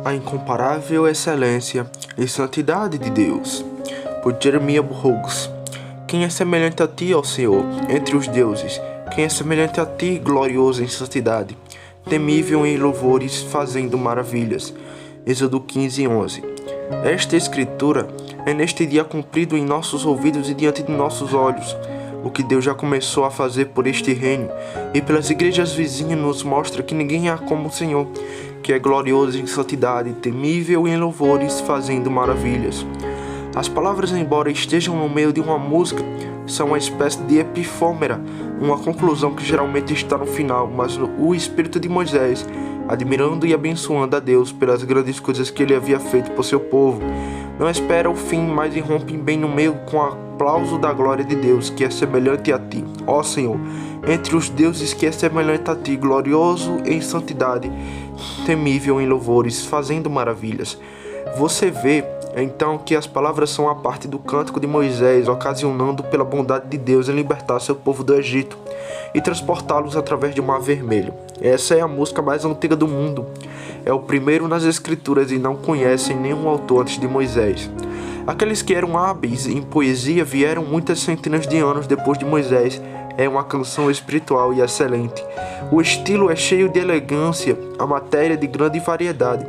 a incomparável excelência e santidade de Deus. Por Jeremias Burroughs. Quem é semelhante a ti, ó Senhor, entre os deuses? Quem é semelhante a ti, glorioso em santidade, temível em louvores, fazendo maravilhas? Êxodo 15:11. Esta escritura é neste dia cumprido em nossos ouvidos e diante de nossos olhos. O que Deus já começou a fazer por este reino e pelas igrejas vizinhas nos mostra que ninguém há como o Senhor, que é glorioso em santidade, temível em louvores, fazendo maravilhas. As palavras, embora estejam no meio de uma música, são uma espécie de epifômera, uma conclusão que geralmente está no final, mas o espírito de Moisés, admirando e abençoando a Deus pelas grandes coisas que ele havia feito por seu povo, não espera o fim, mas irrompe bem no meio com o aplauso da glória de Deus, que é semelhante a ti, ó Senhor, entre os deuses, que é semelhante a ti, glorioso em santidade, temível em louvores, fazendo maravilhas. Você vê então que as palavras são a parte do cântico de Moisés, ocasionando pela bondade de Deus em libertar seu povo do Egito e transportá-los através de Mar Vermelho. Essa é a música mais antiga do mundo. É o primeiro nas escrituras e não conhecem nenhum autor antes de Moisés. Aqueles que eram hábeis em poesia vieram muitas centenas de anos depois de Moisés. É uma canção espiritual e excelente. O estilo é cheio de elegância, a matéria de grande variedade.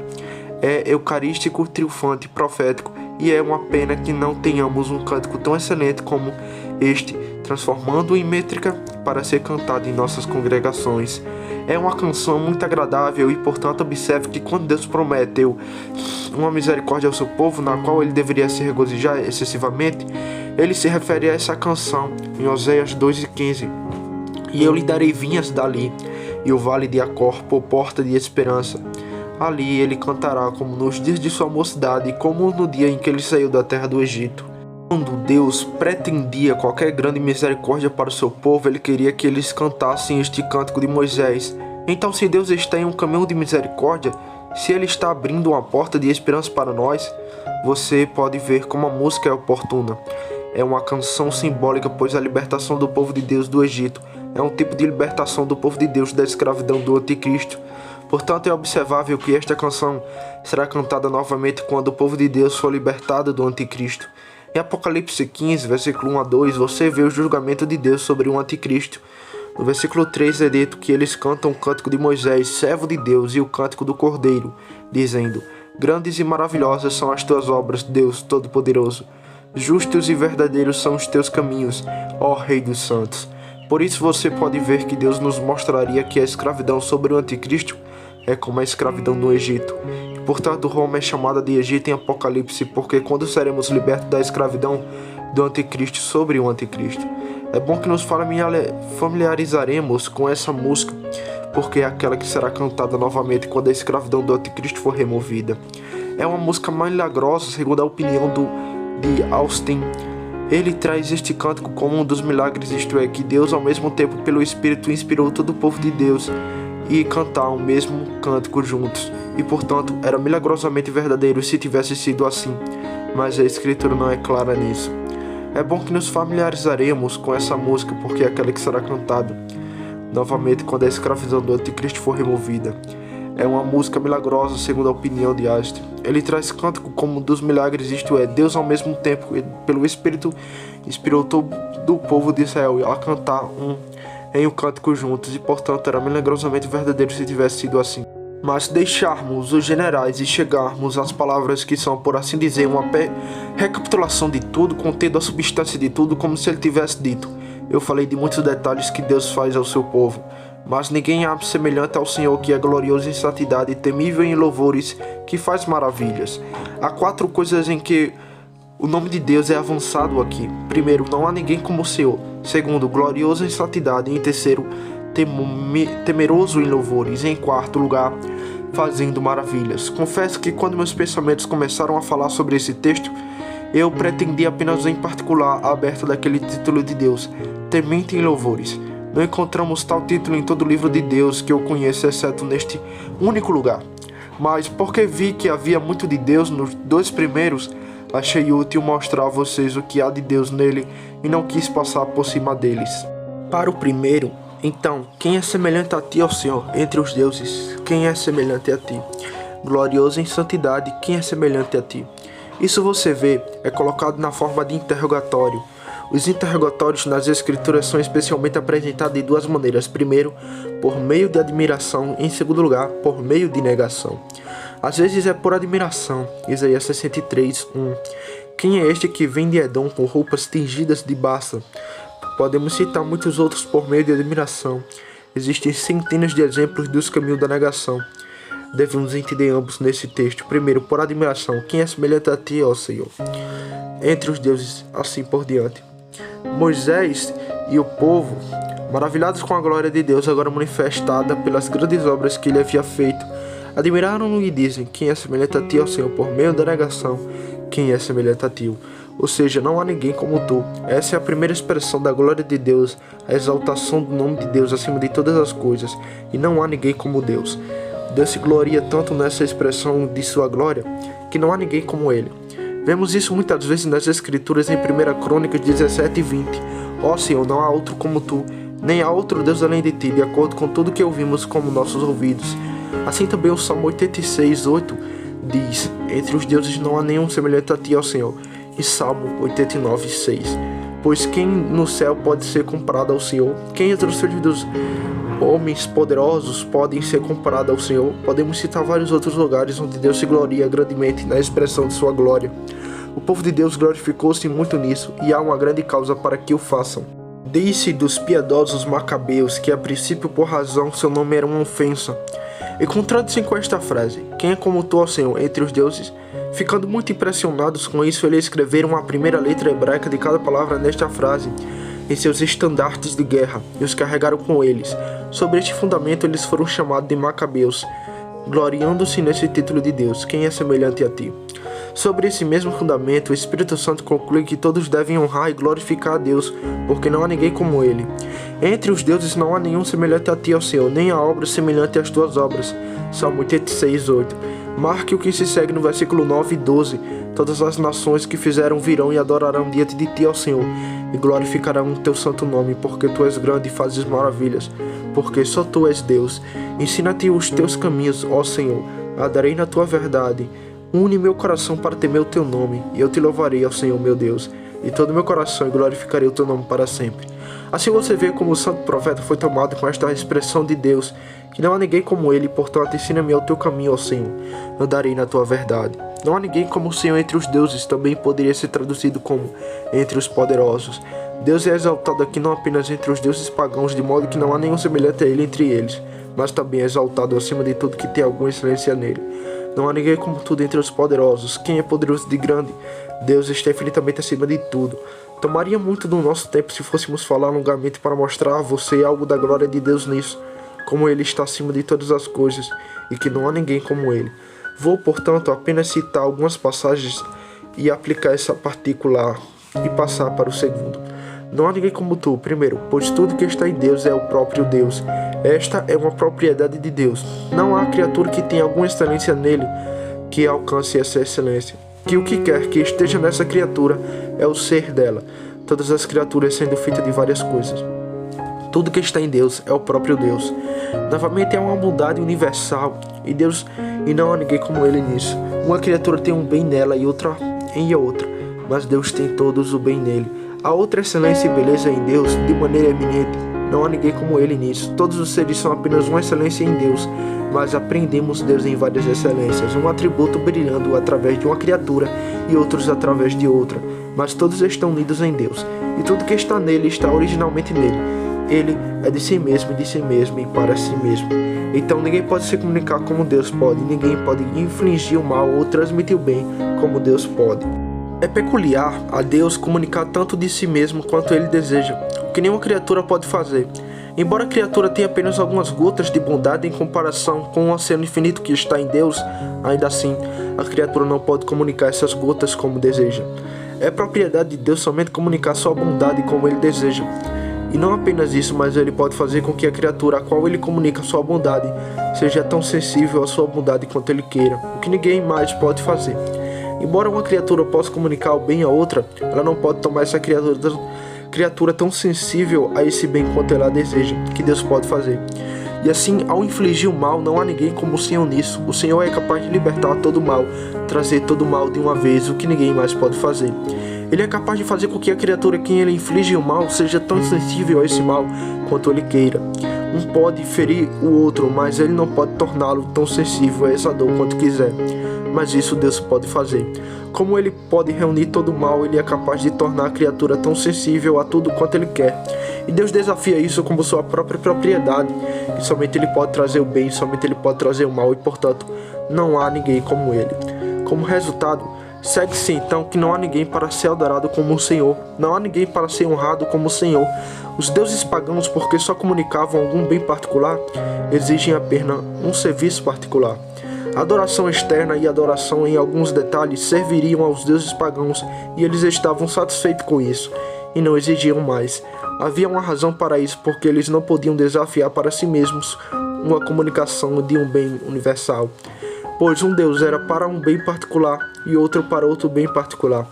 É eucarístico, triunfante, profético, e é uma pena que não tenhamos um cântico tão excelente como este, transformando em métrica para ser cantado em nossas congregações. É uma canção muito agradável e, portanto, observe que quando Deus prometeu uma misericórdia ao seu povo, na qual ele deveria se regozijar excessivamente, ele se refere a essa canção em Oséias 2:15. E eu lhe darei vinhas dali, e o vale de Acor por porta de esperança. Ali ele cantará como nos dias de sua mocidade e como no dia em que ele saiu da terra do Egito. Quando Deus pretendia qualquer grande misericórdia para o seu povo, ele queria que eles cantassem este cântico de Moisés. Então, se Deus está em um caminho de misericórdia, se ele está abrindo uma porta de esperança para nós, você pode ver como a música é oportuna. É uma canção simbólica, pois a libertação do povo de Deus do Egito é um tipo de libertação do povo de Deus da escravidão do anticristo. Portanto, é observável que esta canção será cantada novamente quando o povo de Deus for libertado do anticristo. Em Apocalipse 15, versículo 1-2, você vê o julgamento de Deus sobre o anticristo. No versículo 3 é dito que eles cantam o cântico de Moisés, servo de Deus, e o cântico do Cordeiro, dizendo: Grandes e maravilhosas são as tuas obras, Deus Todo-Poderoso. Justos e verdadeiros são os teus caminhos, ó Rei dos Santos. Por isso você pode ver que Deus nos mostraria que a escravidão sobre o anticristo é como a escravidão no Egito. E, portanto, Roma é chamada de Egito em Apocalipse, porque quando seremos libertos da escravidão do anticristo sobre o anticristo. É bom que nos familiarizaremos com essa música, porque é aquela que será cantada novamente quando a escravidão do anticristo for removida. É uma música milagrosa, segundo a opinião de Austin. Ele traz este cântico como um dos milagres, isto é, que Deus ao mesmo tempo pelo Espírito inspirou todo o povo de Deus e cantar o mesmo cântico juntos, e portanto era milagrosamente verdadeiro se tivesse sido assim, mas a escritura não é clara nisso. É bom que nos familiarizaremos com essa música, porque é aquela que será cantada novamente quando a escravidão do anticristo for removida. É uma música milagrosa, segundo a opinião de Austin. Ele traz cântico como um dos milagres, isto é, Deus ao mesmo tempo, pelo Espírito, inspirou todo o povo de Israel a cantar em um cântico juntos, e portanto era milagrosamente verdadeiro se tivesse sido assim. Mas deixarmos os generais e chegarmos às palavras que são, por assim dizer, uma recapitulação de tudo, contendo a substância de tudo, como se ele tivesse dito: eu falei de muitos detalhes que Deus faz ao seu povo, mas ninguém há semelhante ao Senhor, que é glorioso em santidade, temível em louvores, que faz maravilhas. Há 4 coisas em que o nome de Deus é avançado aqui. Primeiro, não há ninguém como o Senhor. Segundo, glorioso em santidade. Em terceiro, temeroso em louvores. Em quarto lugar, fazendo maravilhas. Confesso que quando meus pensamentos começaram a falar sobre esse texto, eu pretendi apenas em particular a aberta daquele título de Deus, temente em louvores. Não encontramos tal título em todo o livro de Deus que eu conheço, exceto neste único lugar. Mas porque vi que havia muito de Deus nos 2 primeiros, achei útil mostrar a vocês o que há de Deus nele e não quis passar por cima deles. Para o primeiro, então, quem é semelhante a ti, ó Senhor, entre os deuses? Quem é semelhante a ti? glorioso em santidade, quem é semelhante a ti? Isso você vê é colocado na forma de interrogatório. Os interrogatórios nas escrituras são especialmente apresentados de duas maneiras. Primeiro, por meio de admiração, e em segundo lugar, por meio de negação. Às vezes é por admiração. Isaías 63:1. Quem é este que vem de Edom com roupas tingidas de bassa? Podemos citar muitos outros por meio de admiração. Existem centenas de exemplos dos caminhos da negação. Devemos entender ambos nesse texto. Primeiro, por admiração. Quem é semelhante a ti, ó Senhor? Entre os deuses, assim por diante. Moisés e o povo, maravilhados com a glória de Deus agora manifestada pelas grandes obras que ele havia feito, admiraram-no e dizem: quem é semelhante a ti, ó Senhor? Por meio da negação, quem é semelhante a ti? Ou seja, não há ninguém como tu. Essa é a primeira expressão da glória de Deus, a exaltação do nome de Deus acima de todas as coisas, e não há ninguém como Deus. Deus se gloria tanto nessa expressão de sua glória, que não há ninguém como ele. Vemos isso muitas vezes nas escrituras em 1 Crônicas 17:20. Ó Senhor, não há outro como tu, nem há outro Deus além de ti, de acordo com tudo que ouvimos com nossos ouvidos. Assim também o Salmo 86:8 diz: entre os deuses não há nenhum semelhante a ti, ó Senhor. E Salmo 89:6. Pois quem no céu pode ser comparado ao Senhor? Quem entre os filhos dos homens poderosos podem ser comparados ao Senhor? Podemos citar vários outros lugares onde Deus se gloria grandemente na expressão de sua glória. O povo de Deus glorificou-se muito nisso, e há uma grande causa para que o façam. Disse dos piedosos macabeus que a princípio por razão seu nome era uma ofensa. Encontrando-se com esta frase: quem é como tu, ó Senhor, entre os deuses? Ficando muito impressionados com isso, eles escreveram a primeira letra hebraica de cada palavra nesta frase em seus estandartes de guerra e os carregaram com eles. Sobre este fundamento eles foram chamados de Macabeus, gloriando-se nesse título de Deus: quem é semelhante a ti? Sobre esse mesmo fundamento, o Espírito Santo conclui que todos devem honrar e glorificar a Deus, porque não há ninguém como ele. Entre os deuses não há nenhum semelhante a ti, ó Senhor, nem há obra semelhante às tuas obras. Salmo 86:8. Marque o que se segue no versículo 9 e 12. Todas as nações que fizeram virão e adorarão diante de ti, ó Senhor, e glorificarão o teu santo nome, porque tu és grande e fazes maravilhas, porque só tu és Deus. Ensina-te os teus caminhos, ó Senhor, andarei na tua verdade. Une meu coração para temer o teu nome, e eu te louvarei, ó Senhor meu Deus, de todo meu coração, e glorificarei o teu nome para sempre. Assim você vê como o santo profeta foi tomado com esta expressão de Deus, que não há ninguém como ele, portanto ensina-me o teu caminho, ó Senhor, andarei na tua verdade. Não há ninguém como o Senhor entre os deuses, também poderia ser traduzido como entre os poderosos. Deus é exaltado aqui não apenas entre os deuses pagãos, de modo que não há nenhum semelhante a ele entre eles, mas também é exaltado acima de tudo que tem alguma excelência nele. Não há ninguém como tu dentre os poderosos. Quem é poderoso de grande? Deus está infinitamente acima de tudo. Tomaria muito do nosso tempo se fôssemos falar longamente para mostrar a você algo da glória de Deus nisso, como ele está acima de todas as coisas, e que não há ninguém como ele. Vou, portanto, apenas citar algumas passagens e aplicar essa particular e passar para o segundo. Não há ninguém como tu, primeiro, pois tudo que está em Deus é o próprio Deus. Esta é uma propriedade de Deus. Não há criatura que tenha alguma excelência nele que alcance essa excelência. Que o que quer que esteja nessa criatura é o ser dela, todas as criaturas sendo feitas de várias coisas. Tudo que está em Deus é o próprio Deus. Novamente, é uma bondade universal e não há ninguém como ele nisso. Uma criatura tem um bem nela e outra em outra, mas Deus tem todos o bem nele. Há outra excelência e beleza em Deus de maneira eminente. Não há ninguém como ele nisso. Todos os seres são apenas uma excelência em Deus, mas apreendemos Deus em várias excelências, um atributo brilhando através de uma criatura e outros através de outra, mas todos estão unidos em Deus, e tudo que está nele está originalmente nele. Ele é de si mesmo e para si mesmo. Então ninguém pode se comunicar como Deus pode, ninguém pode infligir o mal ou transmitir o bem como Deus pode. É peculiar a Deus comunicar tanto de si mesmo quanto ele deseja, o que nenhuma criatura pode fazer. Embora a criatura tenha apenas algumas gotas de bondade em comparação com o oceano infinito que está em Deus, ainda assim, a criatura não pode comunicar essas gotas como deseja. É propriedade de Deus somente comunicar sua bondade como ele deseja. E não apenas isso, mas ele pode fazer com que a criatura a qual ele comunica sua bondade seja tão sensível à sua bondade quanto ele queira, o que ninguém mais pode fazer. Embora uma criatura possa comunicar o bem a outra, ela não pode tomar essa criatura tão sensível a esse bem quanto ela deseja, que Deus pode fazer. E assim, ao infligir o mal, não há ninguém como o Senhor nisso. O Senhor é capaz de libertar todo o mal, trazer todo o mal de uma vez, o que ninguém mais pode fazer. Ele é capaz de fazer com que a criatura a quem ele inflige o mal seja tão sensível a esse mal quanto ele queira. Um pode ferir o outro, mas ele não pode torná-lo tão sensível a essa dor quanto quiser. Mas isso Deus pode fazer. Como ele pode reunir todo o mal, ele é capaz de tornar a criatura tão sensível a tudo quanto ele quer. E Deus desafia isso como sua própria propriedade, que somente ele pode trazer o bem, somente ele pode trazer o mal, e portanto não há ninguém como ele. Como resultado, segue-se então que não há ninguém para ser adorado como o Senhor, não há ninguém para ser honrado como o Senhor. Os deuses pagãos, porque só comunicavam algum bem particular, exigem apenas um serviço particular. A adoração externa e a adoração em alguns detalhes serviriam aos deuses pagãos, e eles estavam satisfeitos com isso, e não exigiam mais. Havia uma razão para isso, porque eles não podiam desafiar para si mesmos uma comunicação de um bem universal, pois um Deus era para um bem particular e outro para outro bem particular.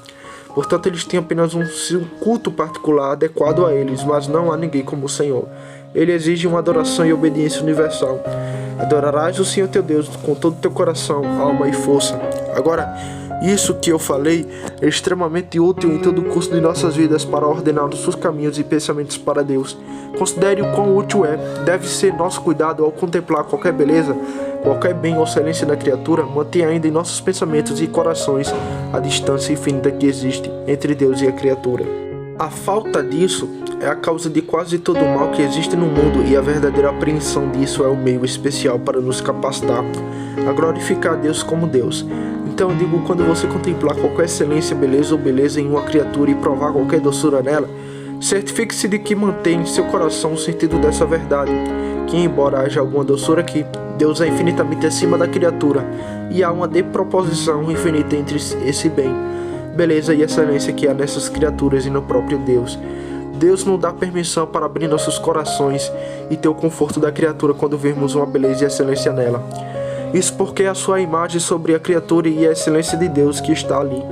Portanto, eles tinham apenas um culto particular adequado a eles, mas não há ninguém como o Senhor. Ele exige uma adoração e obediência universal. Adorarás o Senhor teu Deus com todo o teu coração, alma e força. Agora, isso que eu falei é extremamente útil em todo o curso de nossas vidas para ordenar nossos caminhos e pensamentos para Deus. Considere o quão útil é. Deve ser nosso cuidado ao contemplar qualquer beleza, qualquer bem ou excelência da criatura, manter ainda em nossos pensamentos e corações a distância infinita que existe entre Deus e a criatura. A falta disso é a causa de quase todo o mal que existe no mundo, e a verdadeira apreensão disso é o meio especial para nos capacitar a glorificar a Deus como Deus. Então eu digo, quando você contemplar qualquer excelência, beleza ou beleza em uma criatura e provar qualquer doçura nela, certifique-se de que mantém em seu coração o sentido dessa verdade, que embora haja alguma doçura aqui, Deus é infinitamente acima da criatura, e há uma desproposição infinita entre esse bem, beleza e excelência que há nessas criaturas e no próprio Deus. Deus não dá permissão para abrir nossos corações e ter o conforto da criatura quando vermos uma beleza e excelência nela. Isso porque é a sua imagem sobre a criatura e a excelência de Deus que está ali.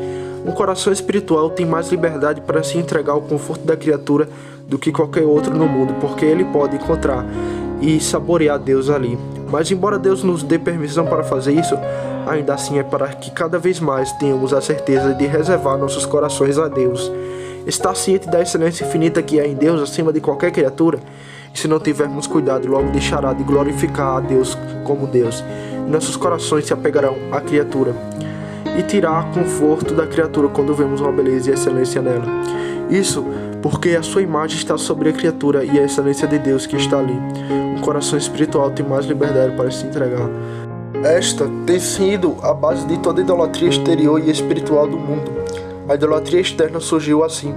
Um coração espiritual tem mais liberdade para se entregar ao conforto da criatura do que qualquer outro no mundo, porque ele pode encontrar e saborear Deus ali. Mas embora Deus nos dê permissão para fazer isso, ainda assim é para que cada vez mais tenhamos a certeza de reservar nossos corações a Deus. Estar ciente da excelência infinita que há em Deus acima de qualquer criatura, e se não tivermos cuidado, logo deixará de glorificar a Deus como Deus, e nossos corações se apegarão à criatura, e tirar conforto da criatura quando vemos uma beleza e excelência nela. Isso porque a sua imagem está sobre a criatura e a excelência de Deus que está ali. Um coração espiritual tem mais liberdade para se entregar. Esta tem sido a base de toda a idolatria exterior e espiritual do mundo. A idolatria externa surgiu assim.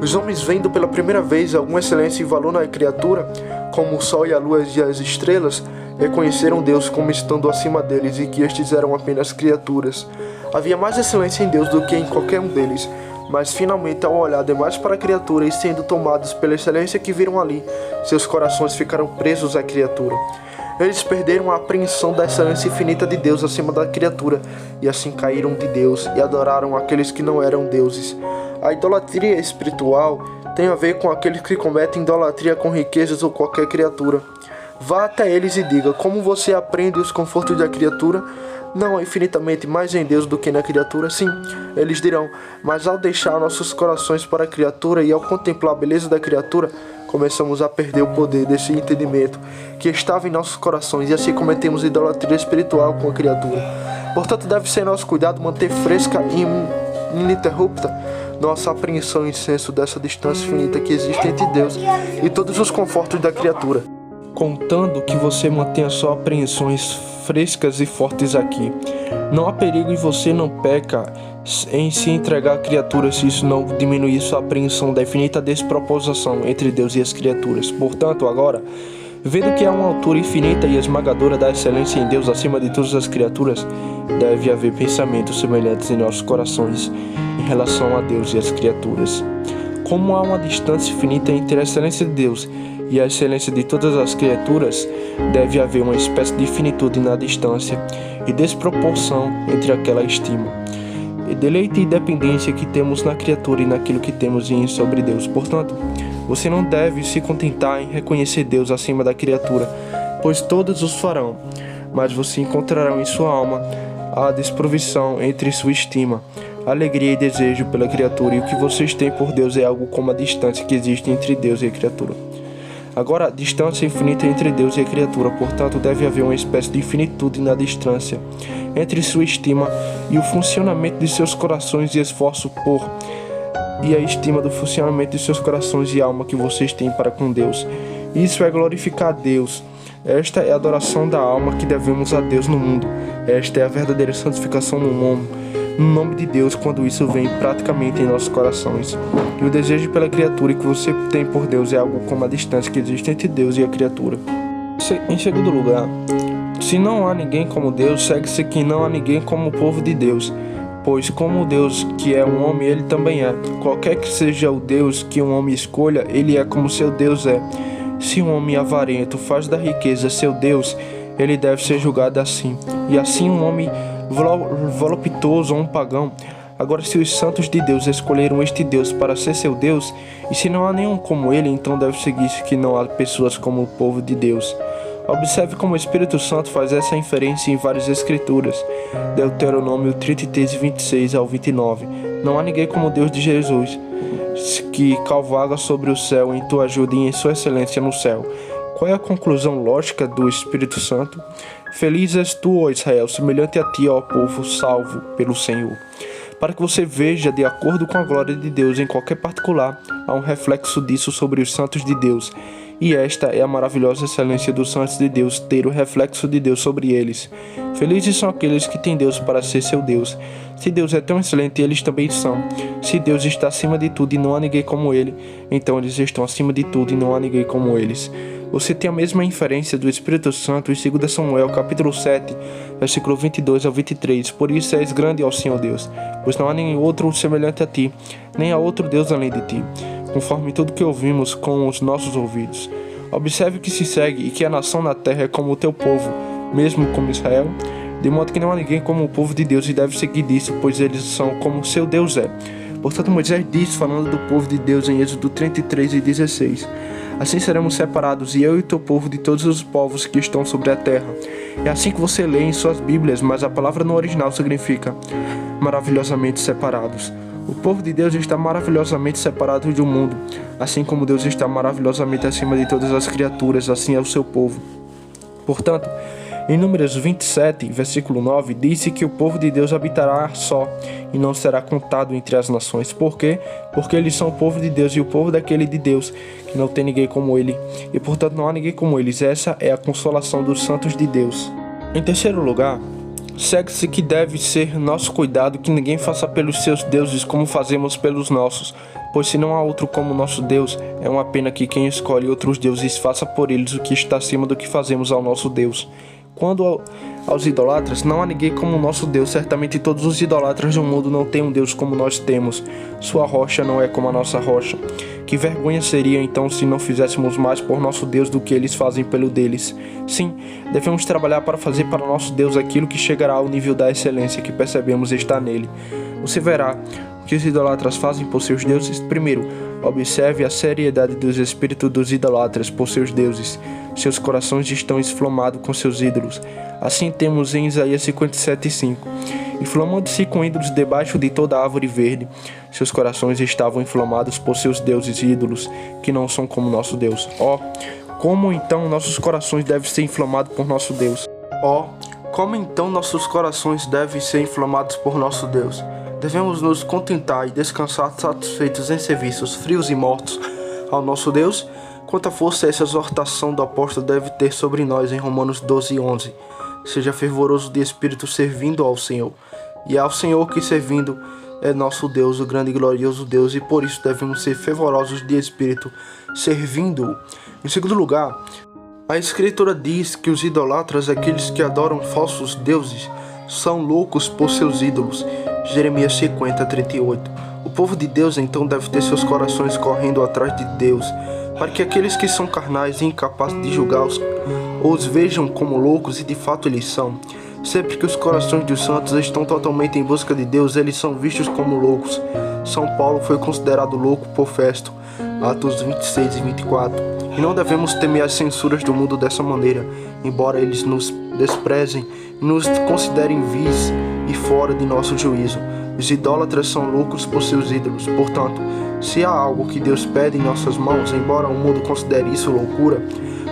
Os homens, vendo pela primeira vez alguma excelência e valor na criatura, como o sol e a lua e as estrelas, reconheceram Deus como estando acima deles e que estes eram apenas criaturas. Havia mais excelência em Deus do que em qualquer um deles, mas finalmente, ao olhar demais para a criatura e sendo tomados pela excelência que viram ali, seus corações ficaram presos à criatura. Eles perderam a apreensão da excelência infinita de Deus acima da criatura, e assim caíram de Deus e adoraram aqueles que não eram deuses. A idolatria espiritual tem a ver com aqueles que cometem idolatria com riquezas ou qualquer criatura. Vá até eles e diga: como você aprende os confortos da criatura? Não há infinitamente mais em Deus do que na criatura? Sim, eles dirão, mas ao deixar nossos corações para a criatura e ao contemplar a beleza da criatura, começamos a perder o poder desse entendimento que estava em nossos corações, e assim cometemos idolatria espiritual com a criatura. Portanto, deve ser nosso cuidado manter fresca e ininterrupta nossa apreensão e senso dessa distância infinita que existe entre Deus e todos os confortos da criatura, contando que você mantenha só apreensões frescas e fortes aqui. Não há perigo e você não peca em se entregar à criatura se isso não diminuir sua apreensão da infinita desproposição entre Deus e as criaturas. Portanto, agora, vendo que há uma altura infinita e esmagadora da excelência em Deus acima de todas as criaturas, deve haver pensamentos semelhantes em nossos corações em relação a Deus e as criaturas. Como há uma distância infinita entre a excelência de Deus e a excelência de todas as criaturas, deve haver uma espécie de finitude na distância e desproporção entre aquela estima, e deleite e dependência que temos na criatura e naquilo que temos em sobre Deus. Portanto, você não deve se contentar em reconhecer Deus acima da criatura, pois todos os farão, mas você encontrará em sua alma a desprovição entre sua estima, alegria e desejo pela criatura, e o que vocês têm por Deus é algo como a distância que existe entre Deus e a criatura. Agora, a distância infinita entre Deus e a criatura, portanto, deve haver uma espécie de infinitude na distância entre sua estima e o funcionamento de seus corações e esforço por, e a estima do funcionamento de seus corações e alma que vocês têm para com Deus. Isso é glorificar a Deus. Esta é a adoração da alma que devemos a Deus no mundo. Esta é a verdadeira santificação no nome de Deus, quando isso vem praticamente em nossos corações. E o desejo pela criatura que você tem por Deus é algo como a distância que existe entre Deus e a criatura. Em segundo lugar, se não há ninguém como Deus, segue-se que não há ninguém como o povo de Deus. Pois como o Deus que é um homem, ele também é. Qualquer que seja o Deus que um homem escolha, ele é como seu Deus é. Se um homem avarento faz da riqueza seu Deus, ele deve ser julgado assim. E assim um homem voluptuoso ou um pagão. Agora, se os santos de Deus escolheram este Deus para ser seu Deus, e se não há nenhum como ele, então deve seguir-se que não há pessoas como o povo de Deus. Observe como o Espírito Santo faz essa inferência em várias escrituras. Deuteronômio 33, 26 ao 29. Não há ninguém como o Deus de Jesus, que cavalga sobre o céu em tua ajuda e em sua excelência no céu. Qual é a conclusão lógica do Espírito Santo? Feliz és tu, ó Israel, semelhante a ti, ó povo salvo pelo Senhor. Para que você veja, de acordo com a glória de Deus em qualquer particular, há um reflexo disso sobre os santos de Deus. E esta é a maravilhosa excelência dos santos de Deus, ter o reflexo de Deus sobre eles. Felizes são aqueles que têm Deus para ser seu Deus. Se Deus é tão excelente, eles também são. Se Deus está acima de tudo e não há ninguém como ele, então eles estão acima de tudo e não há ninguém como eles. Você tem a mesma inferência do Espírito Santo em 2 Samuel, capítulo 7, versículo 22 ao 23. Por isso és grande, ó Senhor Deus, pois não há nenhum outro semelhante a ti, nem há outro Deus além de ti, conforme tudo que ouvimos com os nossos ouvidos. Observe o que se segue e que a nação na terra é como o teu povo, mesmo como Israel, de modo que não há ninguém como o povo de Deus e deve seguir disso, pois eles são como seu Deus é. Portanto, Moisés diz, falando do povo de Deus em Êxodo 33 e 16, assim seremos separados, e eu e o teu povo, de todos os povos que estão sobre a terra. É assim que você lê em suas Bíblias, mas a palavra no original significa maravilhosamente separados. O povo de Deus está maravilhosamente separado do mundo, assim como Deus está maravilhosamente acima de todas as criaturas, assim é o seu povo. Portanto, em Números 27, versículo 9, diz que o povo de Deus habitará só e não será contado entre as nações. Por quê? Porque eles são o povo de Deus e o povo daquele de Deus, que não tem ninguém como ele, e portanto não há ninguém como eles. Essa é a consolação dos santos de Deus. Em terceiro lugar, segue-se que deve ser nosso cuidado que ninguém faça pelos seus deuses como fazemos pelos nossos, pois se não há outro como nosso Deus, é uma pena que quem escolhe outros deuses faça por eles o que está acima do que fazemos ao nosso Deus. Quando aos idolatras, não há ninguém como o nosso Deus. Certamente todos os idolatras do mundo não têm um Deus como nós temos. Sua rocha não é como a nossa rocha. Que vergonha seria então se não fizéssemos mais por nosso Deus do que eles fazem pelo deles. Sim, devemos trabalhar para fazer para nosso Deus aquilo que chegará ao nível da excelência que percebemos estar nele. Você verá o que os idolatras fazem por seus deuses. Primeiro, observe a seriedade dos espíritos dos idolatras por seus deuses. Seus corações estão inflamados com seus ídolos. Assim temos em Isaías 57:5. Inflamando-se com ídolos debaixo de toda árvore verde. Seus corações estavam inflamados por seus deuses e ídolos, que não são como nosso Deus. Como então nossos corações devem ser inflamados por nosso Deus? Como então nossos corações devem ser inflamados por nosso Deus? Devemos nos contentar e descansar satisfeitos em serviços frios e mortos ao nosso Deus? Quanta força essa exortação do apóstolo deve ter sobre nós em Romanos 12:11. Seja fervoroso de espírito servindo ao Senhor. E ao Senhor que servindo é nosso Deus, o grande e glorioso Deus, e por isso devemos ser fervorosos de espírito servindo-o. Em segundo lugar, a Escritura diz que os idolatras, aqueles que adoram falsos deuses, são loucos por seus ídolos. Jeremias 50:38. O povo de Deus então deve ter seus corações correndo atrás de Deus, para que aqueles que são carnais e incapazes de julgá-los os vejam como loucos, e de fato eles são. Sempre que os corações dos santos estão totalmente em busca de Deus, eles são vistos como loucos. São Paulo foi considerado louco por Festo, Atos 26 e 24. E não devemos temer as censuras do mundo dessa maneira, embora eles nos desprezem e nos considerem vis e fora de nosso juízo. Os idólatras são loucos por seus ídolos. Portanto, se há algo que Deus pede em nossas mãos, embora o mundo considere isso loucura,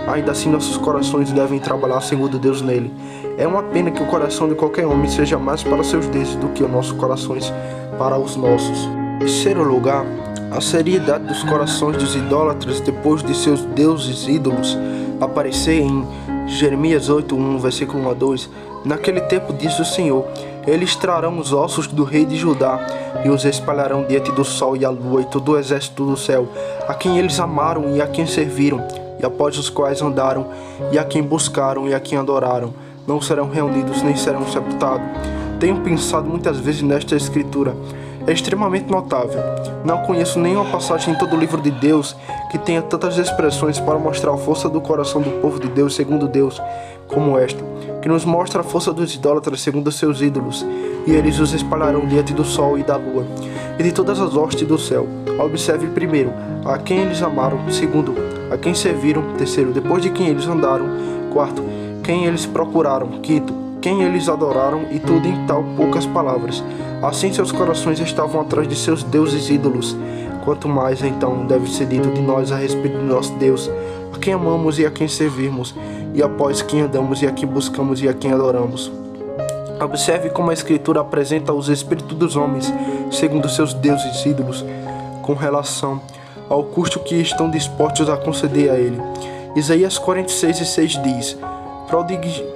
ainda assim nossos corações devem trabalhar segundo Deus nele. É uma pena que o coração de qualquer homem seja mais para seus deuses do que os nossos corações para os nossos. Em terceiro lugar, a seriedade dos corações dos idólatras depois de seus deuses ídolos aparecer em Jeremias 8:1, versículo 1 a 2. Naquele tempo, diz o Senhor, eles trarão os ossos do rei de Judá e os espalharão diante do sol e a lua e todo o exército do céu, a quem eles amaram e a quem serviram, e após os quais andaram, e a quem buscaram e a quem adoraram. Não serão reunidos nem serão sepultados. Tenho pensado muitas vezes nesta escritura. É extremamente notável. Não conheço nenhuma passagem em todo o livro de Deus que tenha tantas expressões para mostrar a força do coração do povo de Deus segundo Deus, como esta, que nos mostra a força dos idólatras segundo seus ídolos, e eles os espalharão diante do sol e da lua, e de todas as hostes do céu. Observe primeiro, a quem eles amaram; segundo, a quem serviram; terceiro, depois de quem eles andaram; quarto, quem eles procuraram; quinto, quem eles adoraram, e tudo em tal poucas palavras. Assim seus corações estavam atrás de seus deuses ídolos. Quanto mais, então, deve ser dito de nós a respeito do nosso Deus, a quem amamos e a quem servirmos, e após quem andamos e a quem buscamos e a quem adoramos. Observe como a Escritura apresenta os espíritos dos homens, segundo seus deuses ídolos, com relação ao custo que estão dispostos a conceder a ele. Isaías 46:6 diz: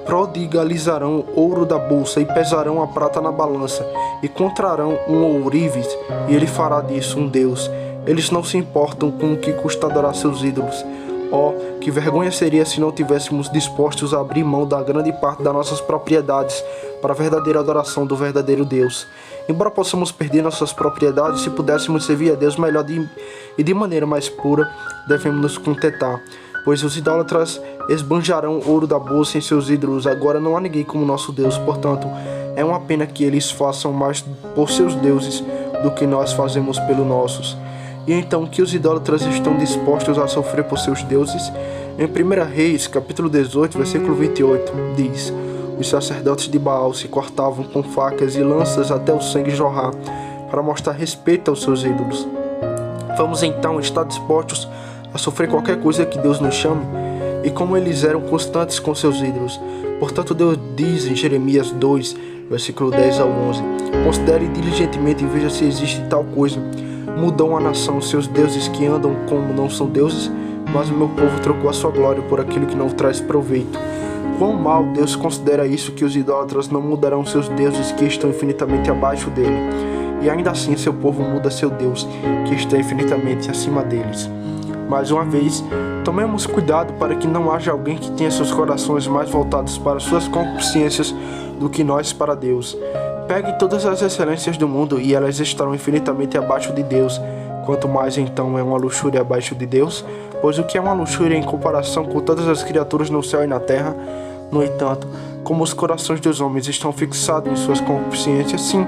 prodigalizarão ouro da bolsa e pesarão a prata na balança e encontrarão um ourives e ele fará disso um deus. Eles não se importam com o que custa adorar seus ídolos. Oh, que vergonha seria se não tivéssemos dispostos a abrir mão da grande parte das nossas propriedades para a verdadeira adoração do verdadeiro Deus. Embora possamos perder nossas propriedades, se pudéssemos servir a Deus melhor e de maneira mais pura, devemos nos contentar, pois os idólatras esbanjarão ouro da bolsa em seus ídolos. Agora não há ninguém como nosso Deus, portanto, é uma pena que eles façam mais por seus deuses do que nós fazemos pelos nossos. E então, que os idólatras estão dispostos a sofrer por seus deuses? Em 1 Reis, capítulo 18, versículo 28, diz: os sacerdotes de Baal se cortavam com facas e lanças até o sangue jorrar, para mostrar respeito aos seus ídolos. Vamos então estar dispostos a sofrer qualquer coisa que Deus nos chame? E como eles eram constantes com seus ídolos. Portanto, Deus diz em Jeremias 2, versículo 10 ao 11: considere diligentemente e veja se existe tal coisa. Mudam a nação seus deuses que andam como não são deuses, mas o meu povo trocou a sua glória por aquilo que não traz proveito. Quão mal Deus considera isso, que os idólatras não mudarão seus deuses que estão infinitamente abaixo dele, e ainda assim seu povo muda seu Deus, que está infinitamente acima deles. Mais uma vez, tomemos cuidado para que não haja alguém que tenha seus corações mais voltados para suas concupiscências do que nós para Deus. Pegue todas as excelências do mundo e elas estarão infinitamente abaixo de Deus. Quanto mais então é uma luxúria abaixo de Deus? Pois o que é uma luxúria em comparação com todas as criaturas no céu e na terra? No entanto, como os corações dos homens estão fixados em suas concupiscências, sim,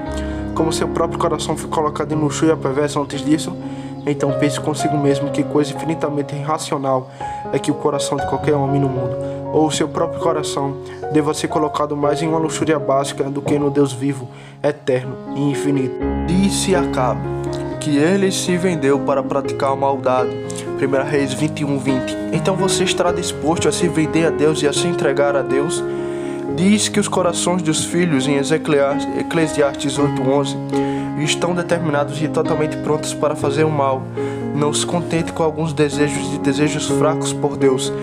como seu próprio coração foi colocado em luxúria perversa antes disso, então pense consigo mesmo que coisa infinitamente irracional é que o coração de qualquer homem no mundo, ou o seu próprio coração, deva ser colocado mais em uma luxúria básica do que no Deus vivo, eterno e infinito. Disse Acabe que ele se vendeu para praticar a maldade. 1 Reis 21:20. Então você estará disposto a se vender a Deus e a se entregar a Deus? Diz que os corações dos filhos, em Eclesiastes 8:11, estão determinados e totalmente prontos para fazer o mal. Não se contente com alguns desejos fracos por Deus,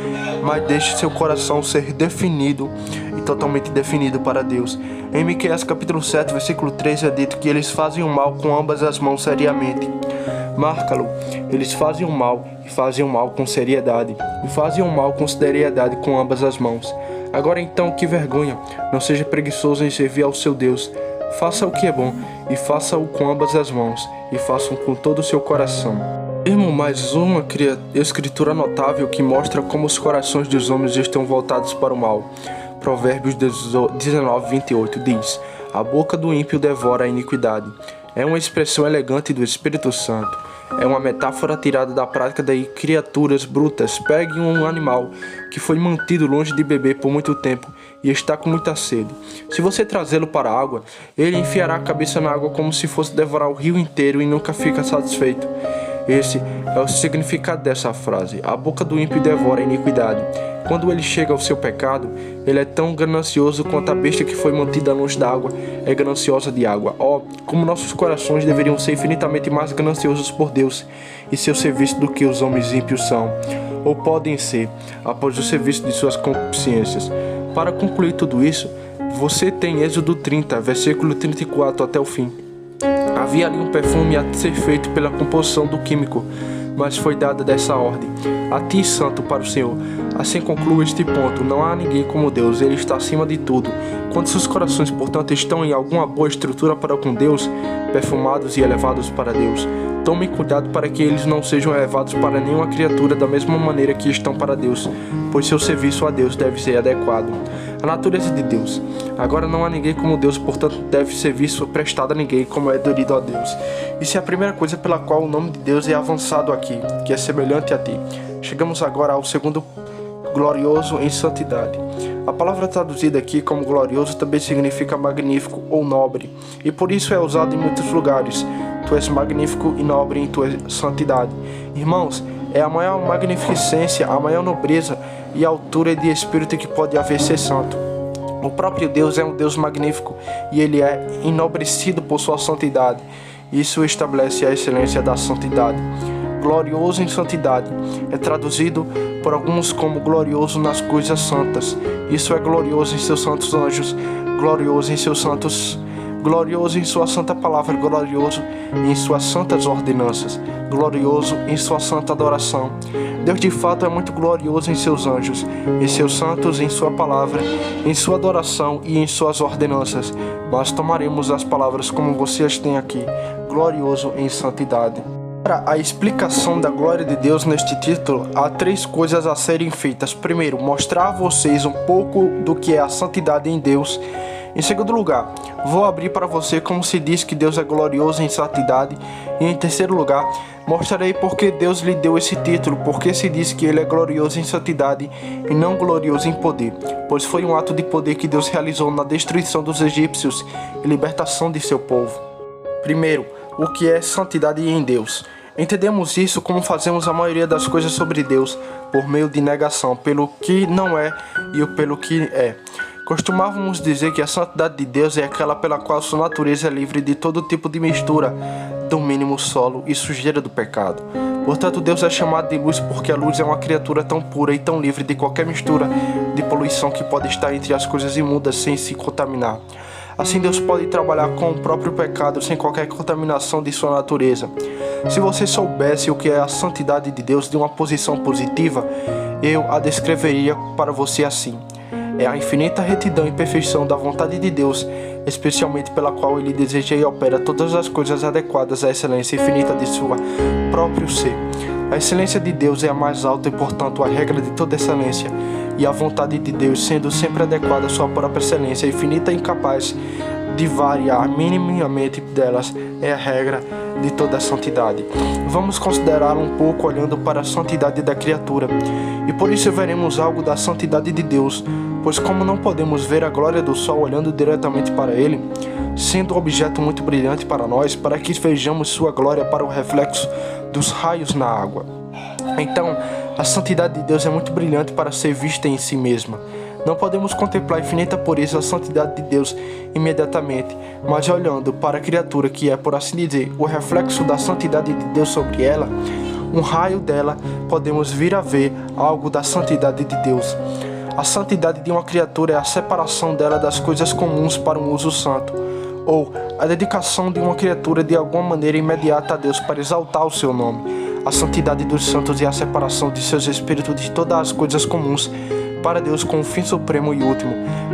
mas deixe seu coração ser definido e totalmente definido para Deus. Em Miqueias capítulo 7, versículo 13 é dito que eles fazem o mal com ambas as mãos seriamente. Marca-lo, eles fazem o mal e fazem o mal com seriedade, e fazem o mal com seriedade com ambas as mãos. Agora então, que vergonha, não seja preguiçoso em servir ao seu Deus. Faça o que é bom, e faça-o com ambas as mãos, e faça-o com todo o seu coração. Temos mais uma escritura notável que mostra como os corações dos homens estão voltados para o mal. Provérbios 19:28 diz: a boca do ímpio devora a iniquidade. É uma expressão elegante do Espírito Santo. é uma metáfora tirada da prática de criaturas brutas. Pegue um animal que foi mantido longe de beber por muito tempo e está com muita sede. Se você trazê-lo para a água, ele enfiará a cabeça na água como se fosse devorar o rio inteiro e nunca fica satisfeito. Esse é o significado dessa frase. A boca do ímpio devora a iniquidade. Quando ele chega ao seu pecado, ele é tão ganancioso quanto a besta que foi mantida longe da água é gananciosa de água. Como nossos corações deveriam ser infinitamente mais gananciosos por Deus e seu serviço do que os homens ímpios são, ou podem ser, após o serviço de suas concupiscências. Para concluir tudo isso, você tem Êxodo 30, versículo 34 até o fim. Havia ali um perfume a ser feito pela composição do químico, mas foi dada dessa ordem: a ti, santo, para o Senhor. Assim concluo este ponto: não há ninguém como Deus, Ele está acima de tudo. Quando seus corações, portanto, estão em alguma boa estrutura para com Deus, perfumados e elevados para Deus, tomem cuidado para que eles não sejam elevados para nenhuma criatura da mesma maneira que estão para Deus, pois seu serviço a Deus deve ser adequado. A natureza de Deus. Agora não há ninguém como Deus, portanto deve serviço prestado a ninguém como é devido a Deus. Isso é a primeira coisa pela qual o nome de Deus é avançado aqui, que é semelhante a ti. Chegamos agora ao segundo: glorioso em santidade. A palavra traduzida aqui como glorioso também significa magnífico ou nobre, e por isso é usado em muitos lugares. Tu és magnífico e nobre em tua santidade. Irmãos, é a maior magnificência, a maior nobreza e altura de espírito que pode haver ser santo. O próprio Deus é um Deus magnífico e Ele é enobrecido por sua santidade. Isso estabelece a excelência da santidade. Glorioso em santidade é traduzido por alguns como glorioso nas coisas santas. Isso é glorioso em seus santos anjos, glorioso em seus santos, glorioso em sua santa palavra, glorioso em suas santas ordenanças, glorioso em sua santa adoração. Deus de fato é muito glorioso em seus anjos, em seus santos, em sua palavra, em sua adoração e em suas ordenanças. Mas tomaremos as palavras como vocês têm aqui: glorioso em santidade. Para a explicação da glória de Deus neste título, há 3 coisas a serem feitas. Primeiro, mostrar a vocês um pouco do que é a santidade em Deus. Em segundo lugar, vou abrir para você como se diz que Deus é glorioso em santidade. E em terceiro lugar, mostrarei por que Deus lhe deu esse título, porque se diz que Ele é glorioso em santidade e não glorioso em poder, pois foi um ato de poder que Deus realizou na destruição dos egípcios e libertação de seu povo. Primeiro, o que é santidade em Deus? Entendemos isso como fazemos a maioria das coisas sobre Deus, por meio de negação, pelo que não é e pelo que é. Costumávamos dizer que a santidade de Deus é aquela pela qual sua natureza é livre de todo tipo de mistura, do mínimo solo e sujeira do pecado. Portanto, Deus é chamado de luz porque a luz é uma criatura tão pura e tão livre de qualquer mistura de poluição que pode estar entre as coisas imundas sem se contaminar. Assim, Deus pode trabalhar com o próprio pecado sem qualquer contaminação de sua natureza. Se você soubesse o que é a santidade de Deus de uma posição positiva, eu a descreveria para você assim: é a infinita retidão e perfeição da vontade de Deus, especialmente pela qual Ele deseja e opera todas as coisas adequadas à excelência infinita de sua próprio ser. A excelência de Deus é a mais alta e, portanto, a regra de toda excelência, e a vontade de Deus, sendo sempre adequada à sua própria excelência infinita e incapaz de variar minimamente delas, é a regra de toda a santidade. Vamos considerá-la um pouco olhando para a santidade da criatura, e por isso veremos algo da santidade de Deus, pois como não podemos ver a glória do sol olhando diretamente para ele, sendo um objeto muito brilhante para nós, para que vejamos sua glória para o reflexo dos raios na água. Então, a santidade de Deus é muito brilhante para ser vista em si mesma. Não podemos contemplar a infinita pureza da santidade de Deus imediatamente, mas olhando para a criatura que é, por assim dizer, o reflexo da santidade de Deus sobre ela, um raio dela, podemos vir a ver algo da santidade de Deus. A santidade de uma criatura é a separação dela das coisas comuns para um uso santo, ou a dedicação de uma criatura de alguma maneira imediata a Deus para exaltar o seu nome. A santidade dos santos é a separação de seus espíritos de todas as coisas comuns para Deus como fim supremo e último,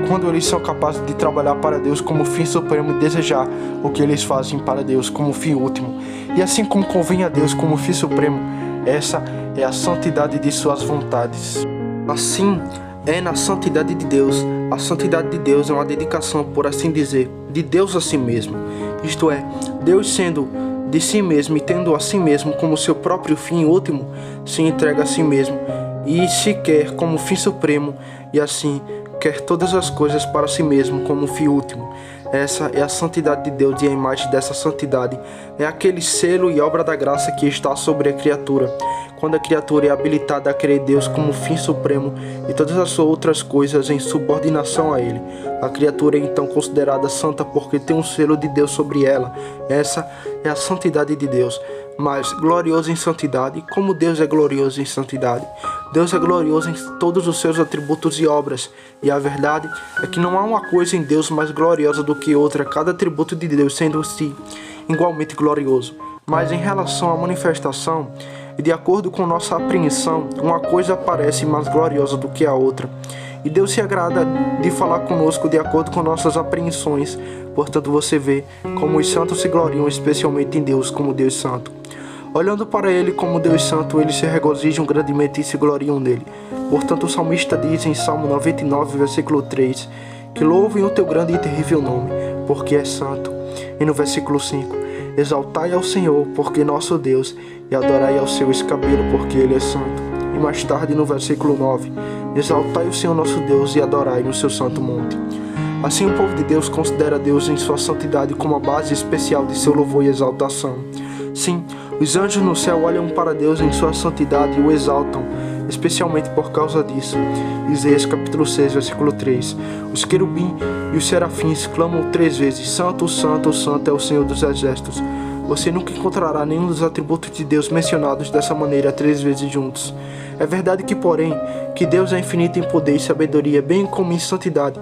quando eles são capazes de trabalhar para Deus como fim supremo e desejar o que eles fazem para Deus como fim último, e assim como convém a Deus como fim supremo. Essa é a santidade de suas vontades. Assim é na santidade de Deus. A santidade de Deus é uma dedicação, por assim dizer, de Deus a si mesmo, isto é, Deus sendo de si mesmo e tendo a si mesmo como seu próprio fim último, se entrega a si mesmo e se quer como fim supremo e assim quer todas as coisas para si mesmo como fim último. Essa é a santidade de Deus e a imagem dessa santidade é aquele selo e obra da graça que está sobre a criatura. Quando a criatura é habilitada a crer em Deus como fim supremo e todas as outras coisas em subordinação a Ele, a criatura é então considerada santa porque tem um selo de Deus sobre ela. Essa é a santidade de Deus. Mas glorioso em santidade, como Deus é glorioso em santidade? Deus é glorioso em todos os seus atributos e obras, e a verdade é que não há uma coisa em Deus mais gloriosa do que outra, cada atributo de Deus sendo em si igualmente glorioso. Mas em relação à manifestação, e de acordo com nossa apreensão, uma coisa parece mais gloriosa do que a outra. E Deus se agrada de falar conosco de acordo com nossas apreensões. Portanto, você vê como os santos se gloriam especialmente em Deus como Deus Santo. Olhando para Ele como Deus Santo, eles se regozijam grandemente e se gloriam nele. Portanto, o salmista diz em Salmo 99, versículo 3, que louvem o teu grande e terrível nome, porque é santo. E no versículo 5, exaltai ao Senhor, porque nosso Deus, e adorai ao seu escabelo, porque Ele é santo. E mais tarde, no versículo 9, exaltai o Senhor nosso Deus e adorai no seu santo monte. Assim o povo de Deus considera Deus em sua santidade como a base especial de seu louvor e exaltação. Sim, os anjos no céu olham para Deus em sua santidade e o exaltam, especialmente por causa disso. Isaías capítulo 6, versículo 3. Os querubins e os serafins clamam 3 vezes, Santo, Santo, Santo é o Senhor dos Exércitos. Você nunca encontrará nenhum dos atributos de Deus mencionados dessa maneira 3 vezes juntos. É verdade que, porém, que Deus é infinito em poder e sabedoria, bem como em santidade,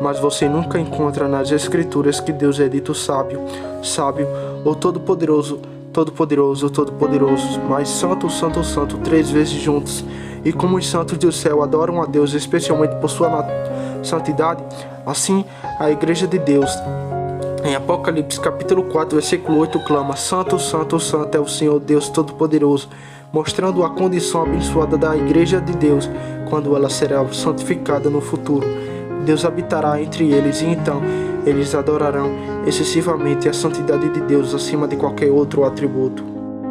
mas você nunca encontra nas Escrituras que Deus é dito sábio, sábio ou todo-poderoso, todo-poderoso, todo-poderoso, mas santo, santo, santo, 3 vezes juntos. E como os santos do céu adoram a Deus especialmente por sua santidade, assim a Igreja de Deus, em Apocalipse capítulo 4, versículo 8, clama, Santo, Santo, Santo é o Senhor Deus Todo-Poderoso, mostrando a condição abençoada da Igreja de Deus, quando ela será santificada no futuro. Deus habitará entre eles e então eles adorarão excessivamente a santidade de Deus acima de qualquer outro atributo.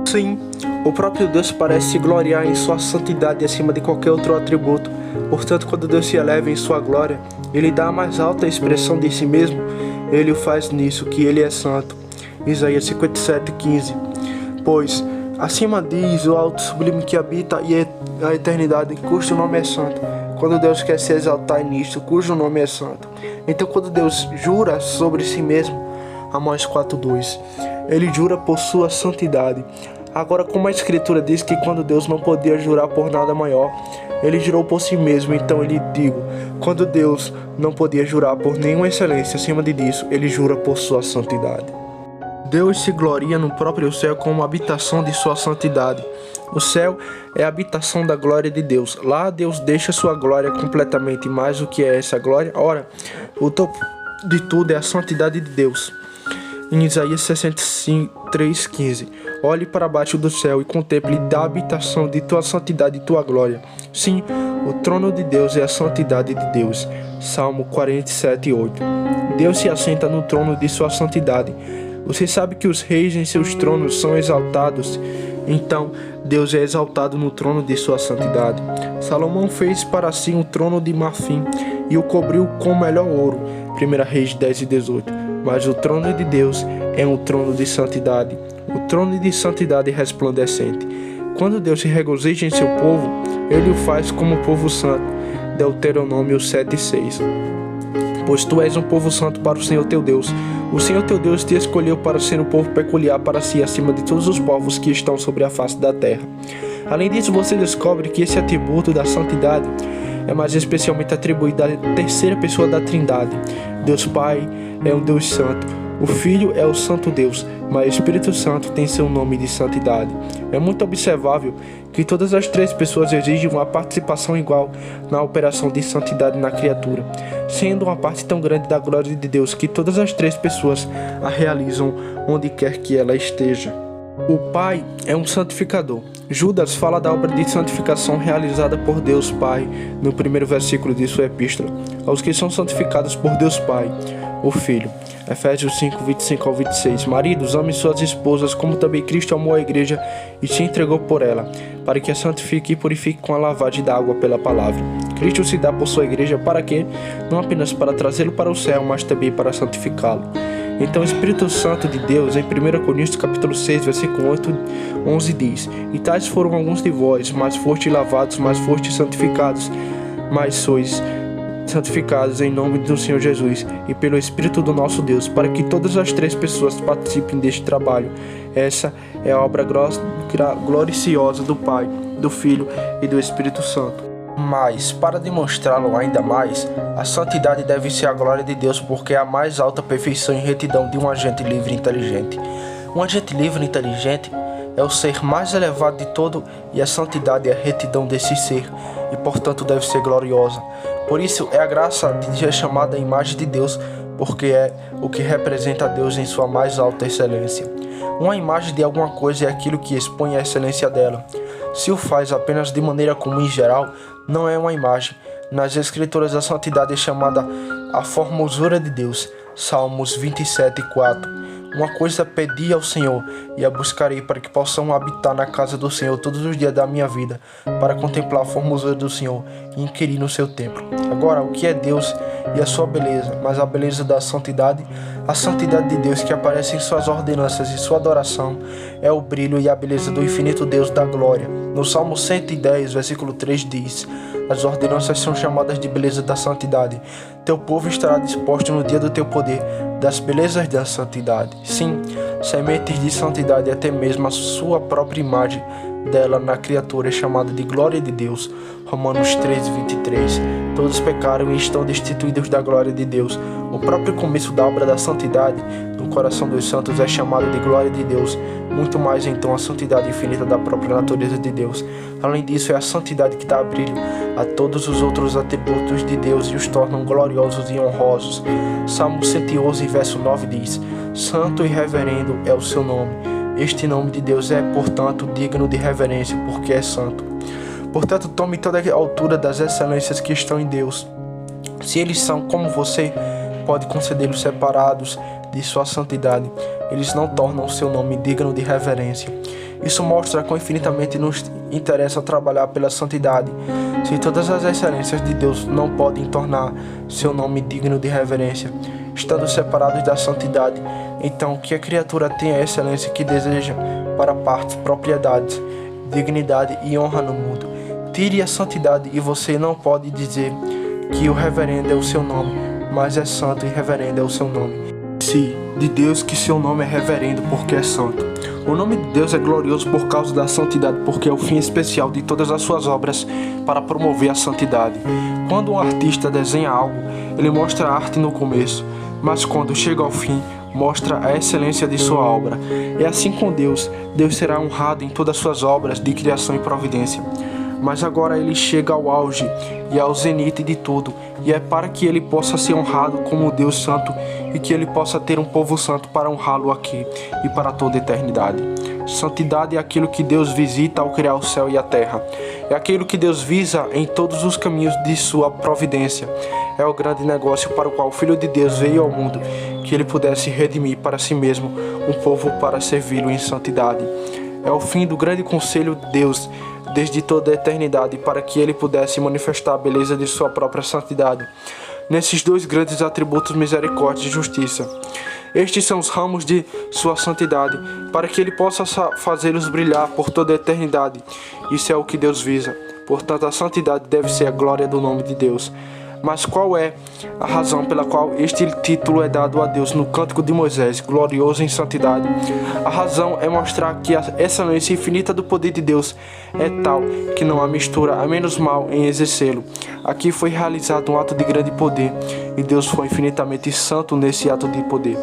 Sim, o próprio Deus parece se gloriar em sua santidade acima de qualquer outro atributo. Portanto, quando Deus se eleva em sua glória, Ele dá a mais alta expressão de si mesmo. Ele o faz nisso, que Ele é santo. Isaías 57:15. Pois, acima diz o alto sublime que habita e a eternidade, cujo nome é santo. Quando Deus quer se exaltar nisto, cujo nome é santo. Então, quando Deus jura sobre si mesmo, Amós 4:2, Ele jura por sua santidade. Agora, como a Escritura diz que quando Deus não podia jurar por nada maior, Ele jurou por si mesmo. Então ele digo, quando Deus não podia jurar por nenhuma excelência acima disso, Ele jura por sua santidade. Deus se gloria no próprio céu como habitação de sua santidade. O céu é a habitação da glória de Deus. Lá Deus deixa sua glória completamente. Mais o que é essa glória? Ora, o topo de tudo é a santidade de Deus. Em Isaías 63:15, olhe para baixo do céu e contemple da habitação de tua santidade e tua glória. Sim, o trono de Deus é a santidade de Deus. Salmo 47:8. Deus se assenta no trono de sua santidade. Você sabe que os reis em seus tronos são exaltados. Então, Deus é exaltado no trono de sua santidade. Salomão fez para si um trono de marfim e o cobriu com o melhor ouro. 1 Reis 10:18. Mas o trono de Deus é um trono de santidade, o trono de santidade resplandecente. Quando Deus se regozija em seu povo, Ele o faz como povo santo. Deuteronômio 7:6. Pois tu és um povo santo para o Senhor teu Deus. O Senhor teu Deus te escolheu para ser um povo peculiar para si, acima de todos os povos que estão sobre a face da terra. Além disso, você descobre que esse atributo da santidade é mais especialmente atribuído à terceira pessoa da Trindade. Deus Pai é um Deus santo, o Filho é o Santo Deus, mas o Espírito Santo tem seu nome de santidade. É muito observável que todas as 3 pessoas exigem uma participação igual na operação de santidade na criatura, sendo uma parte tão grande da glória de Deus que todas as 3 pessoas a realizam onde quer que ela esteja. O Pai é um santificador. Judas fala da obra de santificação realizada por Deus Pai no primeiro versículo de sua epístola. Aos que são santificados por Deus Pai, o Filho. Efésios 5, 25 ao 26. Maridos, amem suas esposas, como também Cristo amou a igreja e se entregou por ela, para que a santifique e purifique com a lavagem da água pela palavra. Cristo se dá por sua igreja para quê? Não apenas para trazê-lo para o céu, mas também para santificá-lo. Então o Espírito Santo de Deus, em 1 Coríntios capítulo 6, versículo 11 diz: E tais foram alguns de vós, mas fostes lavados, mas fostes santificados, mas sois santificados em nome do Senhor Jesus e pelo Espírito do nosso Deus, para que todas as três pessoas participem deste trabalho. Essa é a obra gloriosa do Pai, do Filho e do Espírito Santo. Mas, para demonstrá-lo ainda mais, a santidade deve ser a glória de Deus, porque é a mais alta perfeição e retidão de um agente livre e inteligente. Um agente livre e inteligente é o ser mais elevado de todo, e a santidade é a retidão desse ser, e portanto deve ser gloriosa. Por isso é a graça de ser chamada a imagem de Deus, porque é o que representa a Deus em sua mais alta excelência. Uma imagem de alguma coisa é aquilo que expõe a excelência dela. Se o faz apenas de maneira comum e geral, não é uma imagem. Nas Escrituras, a santidade é chamada a formosura de Deus. Salmos 27, 4. Uma coisa pedi ao Senhor, e a buscarei, para que possam habitar na casa do Senhor todos os dias da minha vida, para contemplar a formosura do Senhor e inquirir no seu templo. Agora, o que é Deus e a sua beleza, mas a beleza da santidade? A santidade de Deus que aparece em suas ordenanças e sua adoração é o brilho e a beleza do infinito Deus da glória. No Salmo 110, versículo 3 diz: As ordenanças são chamadas de beleza da santidade. Teu povo estará disposto no dia do teu poder, das belezas da santidade. Sim, sementes de santidade, até mesmo a sua própria imagem dela na criatura é chamada de glória de Deus. Romanos 3, 23. Todos pecaram e estão destituídos da glória de Deus. O próprio começo da obra da santidade no coração dos santos é chamado de glória de Deus. Muito mais então a santidade infinita da própria natureza de Deus. Além disso, é a santidade que dá brilho a todos os outros atributos de Deus e os tornam gloriosos e honrosos. Salmo 111, verso 9 diz: Santo e reverendo é o seu nome. Este nome de Deus é, portanto, digno de reverência, porque é santo. Portanto, tome toda a altura das excelências que estão em Deus. Se eles são como você, pode concedê-los separados de sua santidade. Eles não tornam o seu nome digno de reverência. Isso mostra quão infinitamente nos interessa trabalhar pela santidade. Se todas as excelências de Deus não podem tornar seu nome digno de reverência, estando separados da santidade, então que a criatura tenha a excelência que deseja para partes, propriedades, dignidade e honra no mundo. Tire a santidade e você não pode dizer que o reverendo é o seu nome, mas é santo e reverendo é o seu nome. Sim, de Deus que seu nome é reverendo porque é santo. O nome de Deus é glorioso por causa da santidade, porque é o fim especial de todas as suas obras para promover a santidade. Quando um artista desenha algo, ele mostra a arte no começo, mas quando chega ao fim, mostra a excelência de sua obra. É assim com Deus. Deus será honrado em todas as suas obras de criação e providência. Mas agora ele chega ao auge e ao zenite de tudo, e é para que ele possa ser honrado como Deus santo e que ele possa ter um povo santo para honrá-lo aqui e para toda a eternidade. Santidade é aquilo que Deus visita ao criar o céu e a terra. É aquilo que Deus visa em todos os caminhos de sua providência. É o grande negócio para o qual o Filho de Deus veio ao mundo, que ele pudesse redimir para si mesmo um povo para servi-lo em santidade. É o fim do grande conselho de Deus desde toda a eternidade, para que ele pudesse manifestar a beleza de sua própria santidade nesses dois grandes atributos, misericórdia e justiça. Estes são os ramos de sua santidade, para que ele possa fazê-los brilhar por toda a eternidade. Isso é o que Deus visa. Portanto, a santidade deve ser a glória do nome de Deus. Mas qual é a razão pela qual este título é dado a Deus no Cântico de Moisés, glorioso em santidade? A razão é mostrar que a excelência infinita do poder de Deus é tal que não há mistura, a menos mal em exercê-lo. Aqui foi realizado um ato de grande poder, e Deus foi infinitamente santo nesse ato de poder.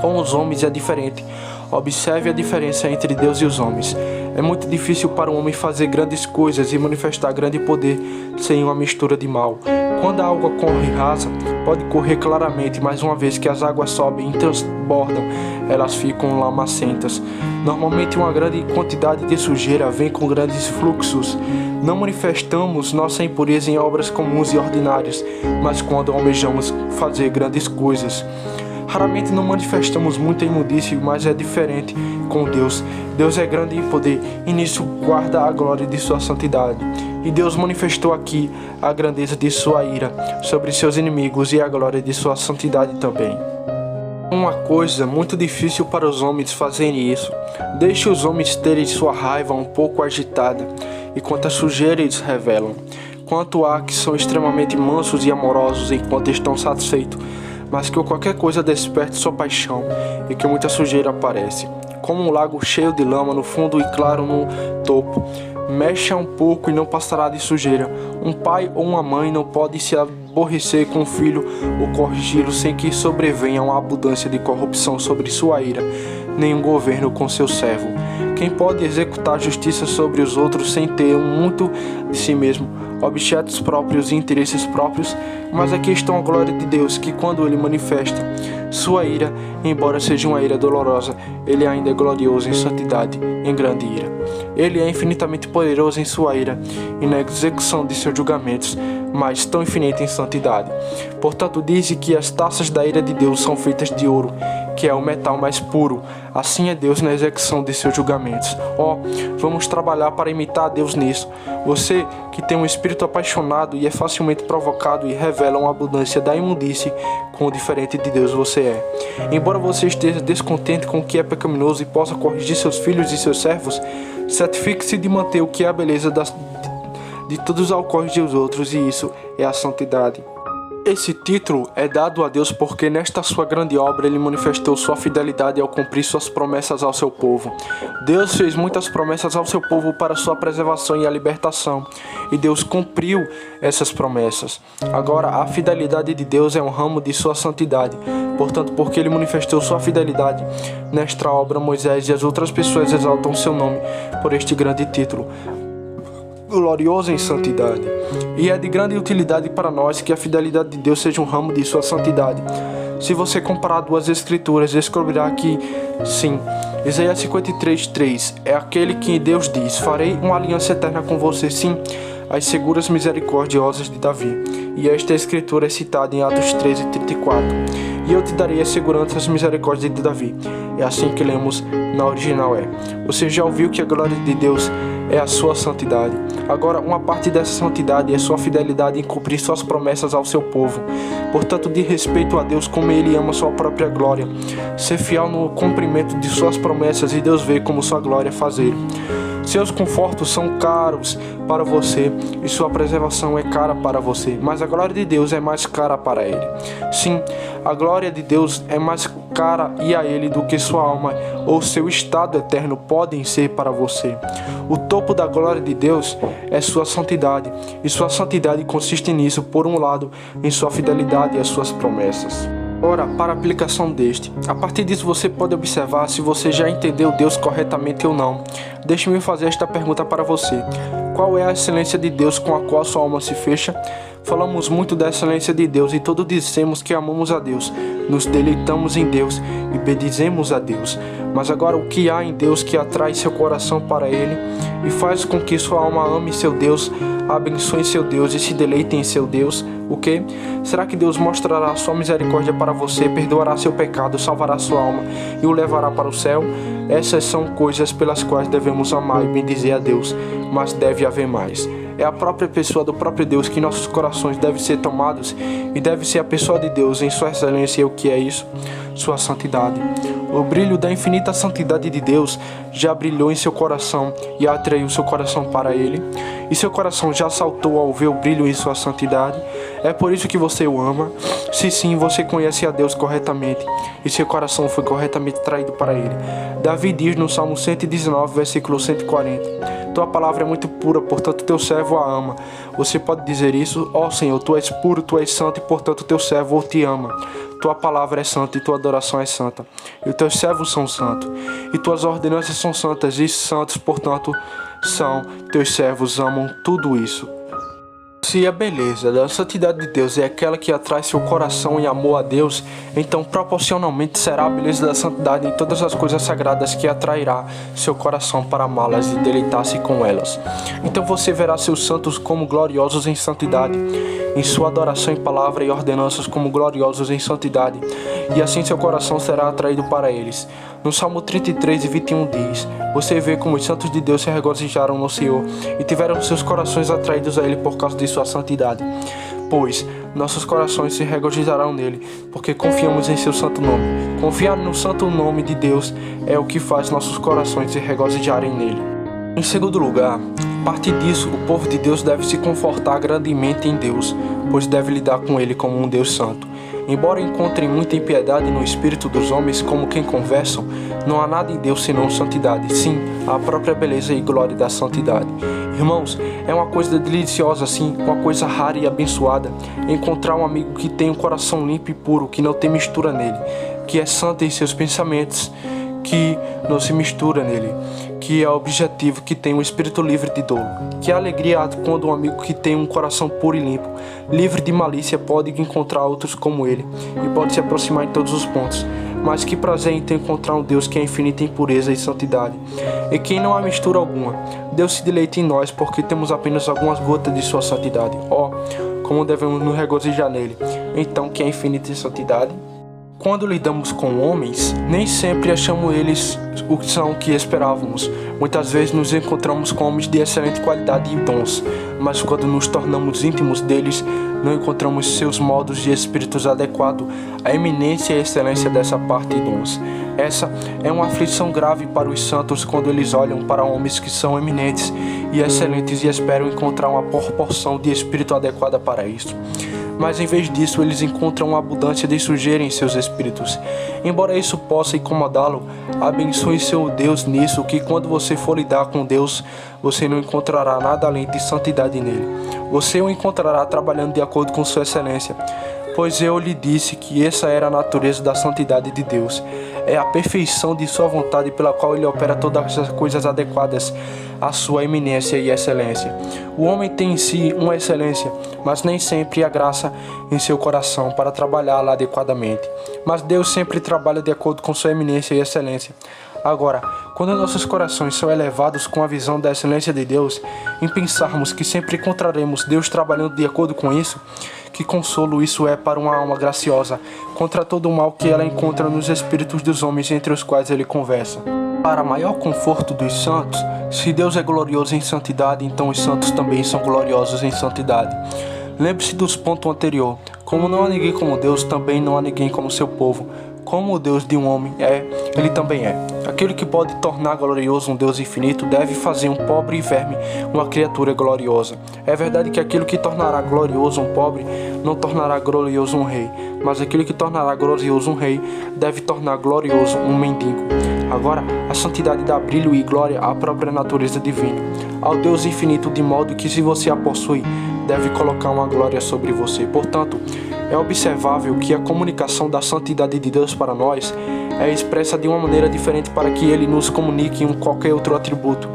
Com os homens é diferente. Observe a diferença entre Deus e os homens. É muito difícil para um homem fazer grandes coisas e manifestar grande poder sem uma mistura de mal. Quando a água corre rasa, pode correr claramente, mas uma vez que as águas sobem e transbordam, elas ficam lamacentas. Normalmente uma grande quantidade de sujeira vem com grandes fluxos, Não manifestamos nossa impureza em obras comuns e ordinárias, mas quando almejamos fazer grandes coisas. Raramente não manifestamos muita imundície, mas é diferente com Deus. Deus é grande em poder e nisso guarda a glória de sua santidade. E Deus manifestou aqui a grandeza de sua ira sobre seus inimigos e a glória de sua santidade também. Uma coisa muito difícil para os homens fazerem isso. Deixe os homens terem sua raiva um pouco agitada e quanta sujeira eles revelam. Quanto há que são extremamente mansos e amorosos enquanto estão satisfeitos, mas que qualquer coisa desperte sua paixão e que muita sujeira aparece. Como um lago cheio de lama no fundo e claro no topo. Mexa um pouco e não passará de sujeira. Um pai ou uma mãe não pode se aborrecer com o filho ou corrigi-lo sem que sobrevenha uma abundância de corrupção sobre sua ira, nem um governo com seu servo. Quem pode executar justiça sobre os outros sem ter muito de si mesmo, objetos próprios e interesses próprios? Mas aqui está a glória de Deus, que quando ele manifesta sua ira, embora seja uma ira dolorosa, ele ainda é glorioso em santidade, em grande ira. Ele é infinitamente poderoso em sua ira e na execução de seus julgamentos, mas tão infinito em santidade. Portanto, diz que as taças da ira de Deus são feitas de ouro, que é o metal mais puro. Assim é Deus na execução de seus julgamentos. Vamos trabalhar para imitar a Deus nisso. Você que tem um espírito apaixonado e é facilmente provocado e revela uma abundância da imundície, quão diferente de Deus você é. Embora você esteja descontente com o que é pecaminoso e possa corrigir seus filhos e seus servos, certifique-se de manter o que é a beleza de todos os alcoois dos outros, e isso é a santidade. Esse título é dado a Deus porque nesta sua grande obra ele manifestou sua fidelidade ao cumprir suas promessas ao seu povo. Deus fez muitas promessas ao seu povo para sua preservação e a libertação, e Deus cumpriu essas promessas. Agora, a fidelidade de Deus é um ramo de sua santidade. Portanto, porque ele manifestou sua fidelidade nesta obra, Moisés e as outras pessoas exaltam seu nome por este grande título, glorioso em santidade. E é de grande utilidade para nós que a fidelidade de Deus seja um ramo de sua santidade. Se você comparar duas escrituras, descobrirá que, sim, Isaías 53:3 é aquele que Deus diz: farei uma aliança eterna com você, sim, as seguras misericordiosas de Davi. E esta escritura é citada em Atos 13:34. E eu te darei as seguranças misericórdias de Davi. É assim que lemos na original. Você já ouviu que a glória de Deus é a sua santidade. Agora, uma parte dessa santidade é sua fidelidade em cumprir suas promessas ao seu povo. Portanto, de respeito a Deus como ele ama sua própria glória. Ser fiel no cumprimento de suas promessas e Deus vê como sua glória fazer. Seus confortos são caros para você e sua preservação é cara para você, mas a glória de Deus é mais cara para ele. Sim, a glória de Deus é mais cara e a ele do que sua alma ou seu estado eterno podem ser para você. O topo da glória de Deus é sua santidade, e sua santidade consiste nisso, por um lado, em sua fidelidade às suas promessas. Ora, para a aplicação deste, a partir disso você pode observar se você já entendeu Deus corretamente ou não. Deixe-me fazer esta pergunta para você. Qual é a excelência de Deus com a qual sua alma se fecha? Falamos muito da excelência de Deus e todos dissemos que amamos a Deus, nos deleitamos em Deus e bendizemos a Deus. Mas agora, o que há em Deus que atrai seu coração para Ele e faz com que sua alma ame seu Deus, abençoe seu Deus e se deleite em seu Deus? O que? Será que Deus mostrará sua misericórdia para você, perdoará seu pecado, salvará sua alma e o levará para o céu? Essas são coisas pelas quais devemos amar e bendizer a Deus, mas deve haver mais. É a própria pessoa do próprio Deus que nossos corações devem ser tomados e deve ser a pessoa de Deus em sua excelência. E o que é isso? Sua santidade. O brilho da infinita santidade de Deus já brilhou em seu coração e atraiu seu coração para Ele. E seu coração já saltou ao ver o brilho em sua santidade. É por isso que você o ama. Se sim, você conhece a Deus corretamente e seu coração foi corretamente traído para Ele. Davi diz no Salmo 119, versículo 140: Tua palavra é muito pura, portanto teu servo a ama. Você pode dizer isso: Ó Senhor, Tu és puro, Tu és santo e portanto teu servo te ama. Tua palavra é santa e tua adoração é santa, e os teus servos são santos, e tuas ordenanças são santas e santos, portanto, são teus servos, amam tudo isso. Se a beleza da santidade de Deus é aquela que atrai seu coração em amor a Deus, então proporcionalmente será a beleza da santidade em todas as coisas sagradas que atrairá seu coração para amá-las e deleitar-se com elas. Então você verá seus santos como gloriosos em santidade, em sua adoração em palavra e ordenanças como gloriosos em santidade, e assim seu coração será atraído para eles. No Salmo 33 e 21 diz: você vê como os santos de Deus se regozijaram no Senhor e tiveram seus corações atraídos a Ele por causa de sua santidade. Pois nossos corações se regozijarão nele, porque confiamos em seu santo nome. Confiar no santo nome de Deus é o que faz nossos corações se regozijarem nele. Em segundo lugar, a partir disso, o povo de Deus deve se confortar grandemente em Deus, pois deve lidar com Ele como um Deus santo. Embora encontrem muita impiedade no espírito dos homens como quem conversam, não há nada em Deus senão santidade, sim, a própria beleza e glória da santidade. Irmãos, é uma coisa deliciosa, sim, uma coisa rara e abençoada, encontrar um amigo que tem um coração limpo e puro, que não tem mistura nele, que é santo em seus pensamentos, que não se mistura nele, que é objetivo, que tem um espírito livre de dolo. Que alegria quando um amigo que tem um coração puro e limpo, livre de malícia, pode encontrar outros como ele e pode se aproximar em todos os pontos. Mas que prazer em ter encontrar um Deus que é infinito em pureza e santidade, e que não há mistura alguma. Deus se deleita em nós porque temos apenas algumas gotas de sua santidade. Como devemos nos regozijar nele, então que é infinito em santidade. Quando lidamos com homens, nem sempre achamos eles o que são que esperávamos. Muitas vezes nos encontramos com homens de excelente qualidade e dons, mas quando nos tornamos íntimos deles, não encontramos seus modos e espíritos adequados à eminência e excelência dessa parte e dons. Essa é uma aflição grave para os santos quando eles olham para homens que são eminentes e excelentes e esperam encontrar uma proporção de espírito adequada para isso. Mas em vez disso, eles encontram uma abundância de sujeira em seus espíritos. Embora isso possa incomodá-lo, abençoe seu Deus nisso, que quando você for lidar com Deus, você não encontrará nada além de santidade nele. Você o encontrará trabalhando de acordo com sua excelência, pois eu lhe disse que essa era a natureza da santidade de Deus. É a perfeição de sua vontade pela qual ele opera todas as coisas adequadas à sua eminência e excelência. O homem tem em si uma excelência, mas nem sempre há graça em seu coração para trabalhá-la adequadamente. Mas Deus sempre trabalha de acordo com sua eminência e excelência. Agora, quando nossos corações são elevados com a visão da excelência de Deus, em pensarmos que sempre encontraremos Deus trabalhando de acordo com isso, que consolo isso é para uma alma graciosa, contra todo o mal que ela encontra nos espíritos dos homens entre os quais ele conversa. Para maior conforto dos santos, se Deus é glorioso em santidade, então os santos também são gloriosos em santidade. Lembre-se dos pontos anteriores. Como não há ninguém como Deus, também não há ninguém como seu povo. Como o Deus de um homem é, ele também é. Aquele que pode tornar glorioso um Deus infinito deve fazer um pobre verme uma criatura gloriosa. É verdade que aquilo que tornará glorioso um pobre não tornará glorioso um rei, mas aquele que tornará glorioso um rei deve tornar glorioso um mendigo. Agora, a santidade dá brilho e glória à própria natureza divina, ao Deus infinito, de modo que, se você a possui, deve colocar uma glória sobre você. Portanto, é observável que a comunicação da santidade de Deus para nós é expressa de uma maneira diferente para que Ele nos comunique em qualquer outro atributo.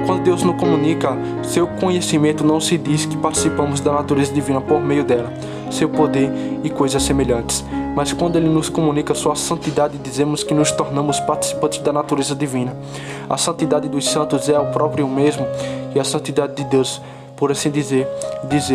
Quando Deus nos comunica seu conhecimento, não se diz que participamos da natureza divina por meio dela, seu poder e coisas semelhantes. Mas quando Ele nos comunica sua santidade, dizemos que nos tornamos participantes da natureza divina. A santidade dos santos é o próprio mesmo, e a santidade de Deus, por assim dizer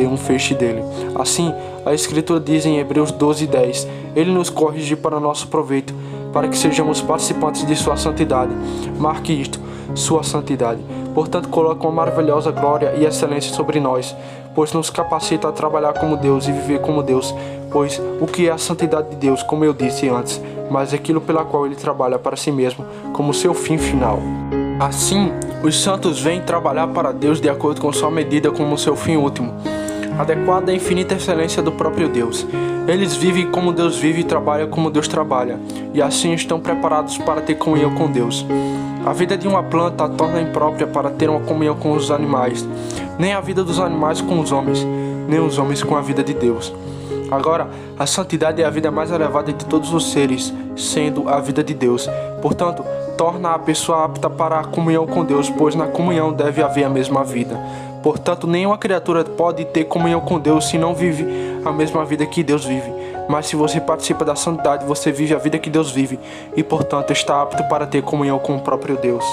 um feixe dele. Assim, a Escritura diz em Hebreus 12:10, Ele nos corrige para nosso proveito, para que sejamos participantes de sua santidade. Marque isto, sua santidade. Portanto, coloca uma maravilhosa glória e excelência sobre nós, pois nos capacita a trabalhar como Deus e viver como Deus. Pois o que é a santidade de Deus, como eu disse antes, mas aquilo pela qual Ele trabalha para si mesmo, como seu fim final. Assim, os santos vêm trabalhar para Deus de acordo com sua medida como seu fim último, adequada à infinita excelência do próprio Deus. Eles vivem como Deus vive e trabalham como Deus trabalha, e assim estão preparados para ter comunhão com Deus. A vida de uma planta a torna imprópria para ter uma comunhão com os animais, nem a vida dos animais com os homens, nem os homens com a vida de Deus. Agora, a santidade é a vida mais elevada de todos os seres, sendo a vida de Deus. Portanto, torna a pessoa apta para a comunhão com Deus, pois na comunhão deve haver a mesma vida. Portanto, nenhuma criatura pode ter comunhão com Deus se não vive a mesma vida que Deus vive. Mas se você participa da santidade, você vive a vida que Deus vive e, portanto, está apto para ter comunhão com o próprio Deus.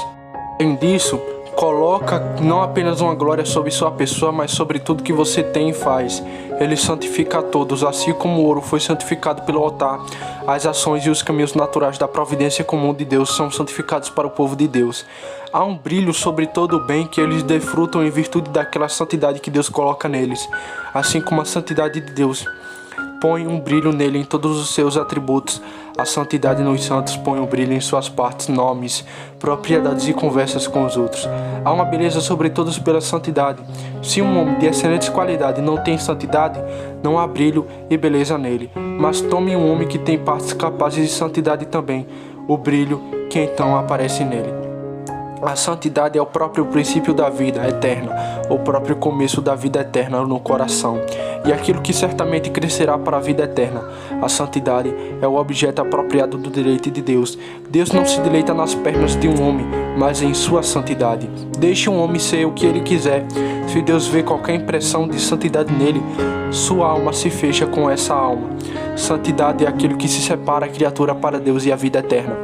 Além disso, coloca não apenas uma glória sobre sua pessoa, mas sobre tudo que você tem e faz. Ele santifica a todos, assim como o ouro foi santificado pelo altar. As ações e os caminhos naturais da providência comum de Deus são santificados para o povo de Deus. Há um brilho sobre todo o bem que eles desfrutam em virtude daquela santidade que Deus coloca neles. Assim como a santidade de Deus põe um brilho nele em todos os seus atributos, a santidade nos santos põe um brilho em suas partes, nomes, propriedades e conversas com os outros. Há uma beleza sobre todos pela santidade. Se um homem de excelentes qualidades não tem santidade, não há brilho e beleza nele. Mas tome um homem que tem partes capazes de santidade também, o brilho que então aparece nele. A santidade é o próprio princípio da vida eterna, o próprio começo da vida eterna no coração, e aquilo que certamente crescerá para a vida eterna. A santidade é o objeto apropriado do deleite de Deus. Deus não se deleita nas pernas de um homem, mas em sua santidade. Deixe um homem ser o que ele quiser. Se Deus vê qualquer impressão de santidade nele, sua alma se fecha com essa alma. Santidade é aquilo que se separa a criatura para Deus e a vida eterna.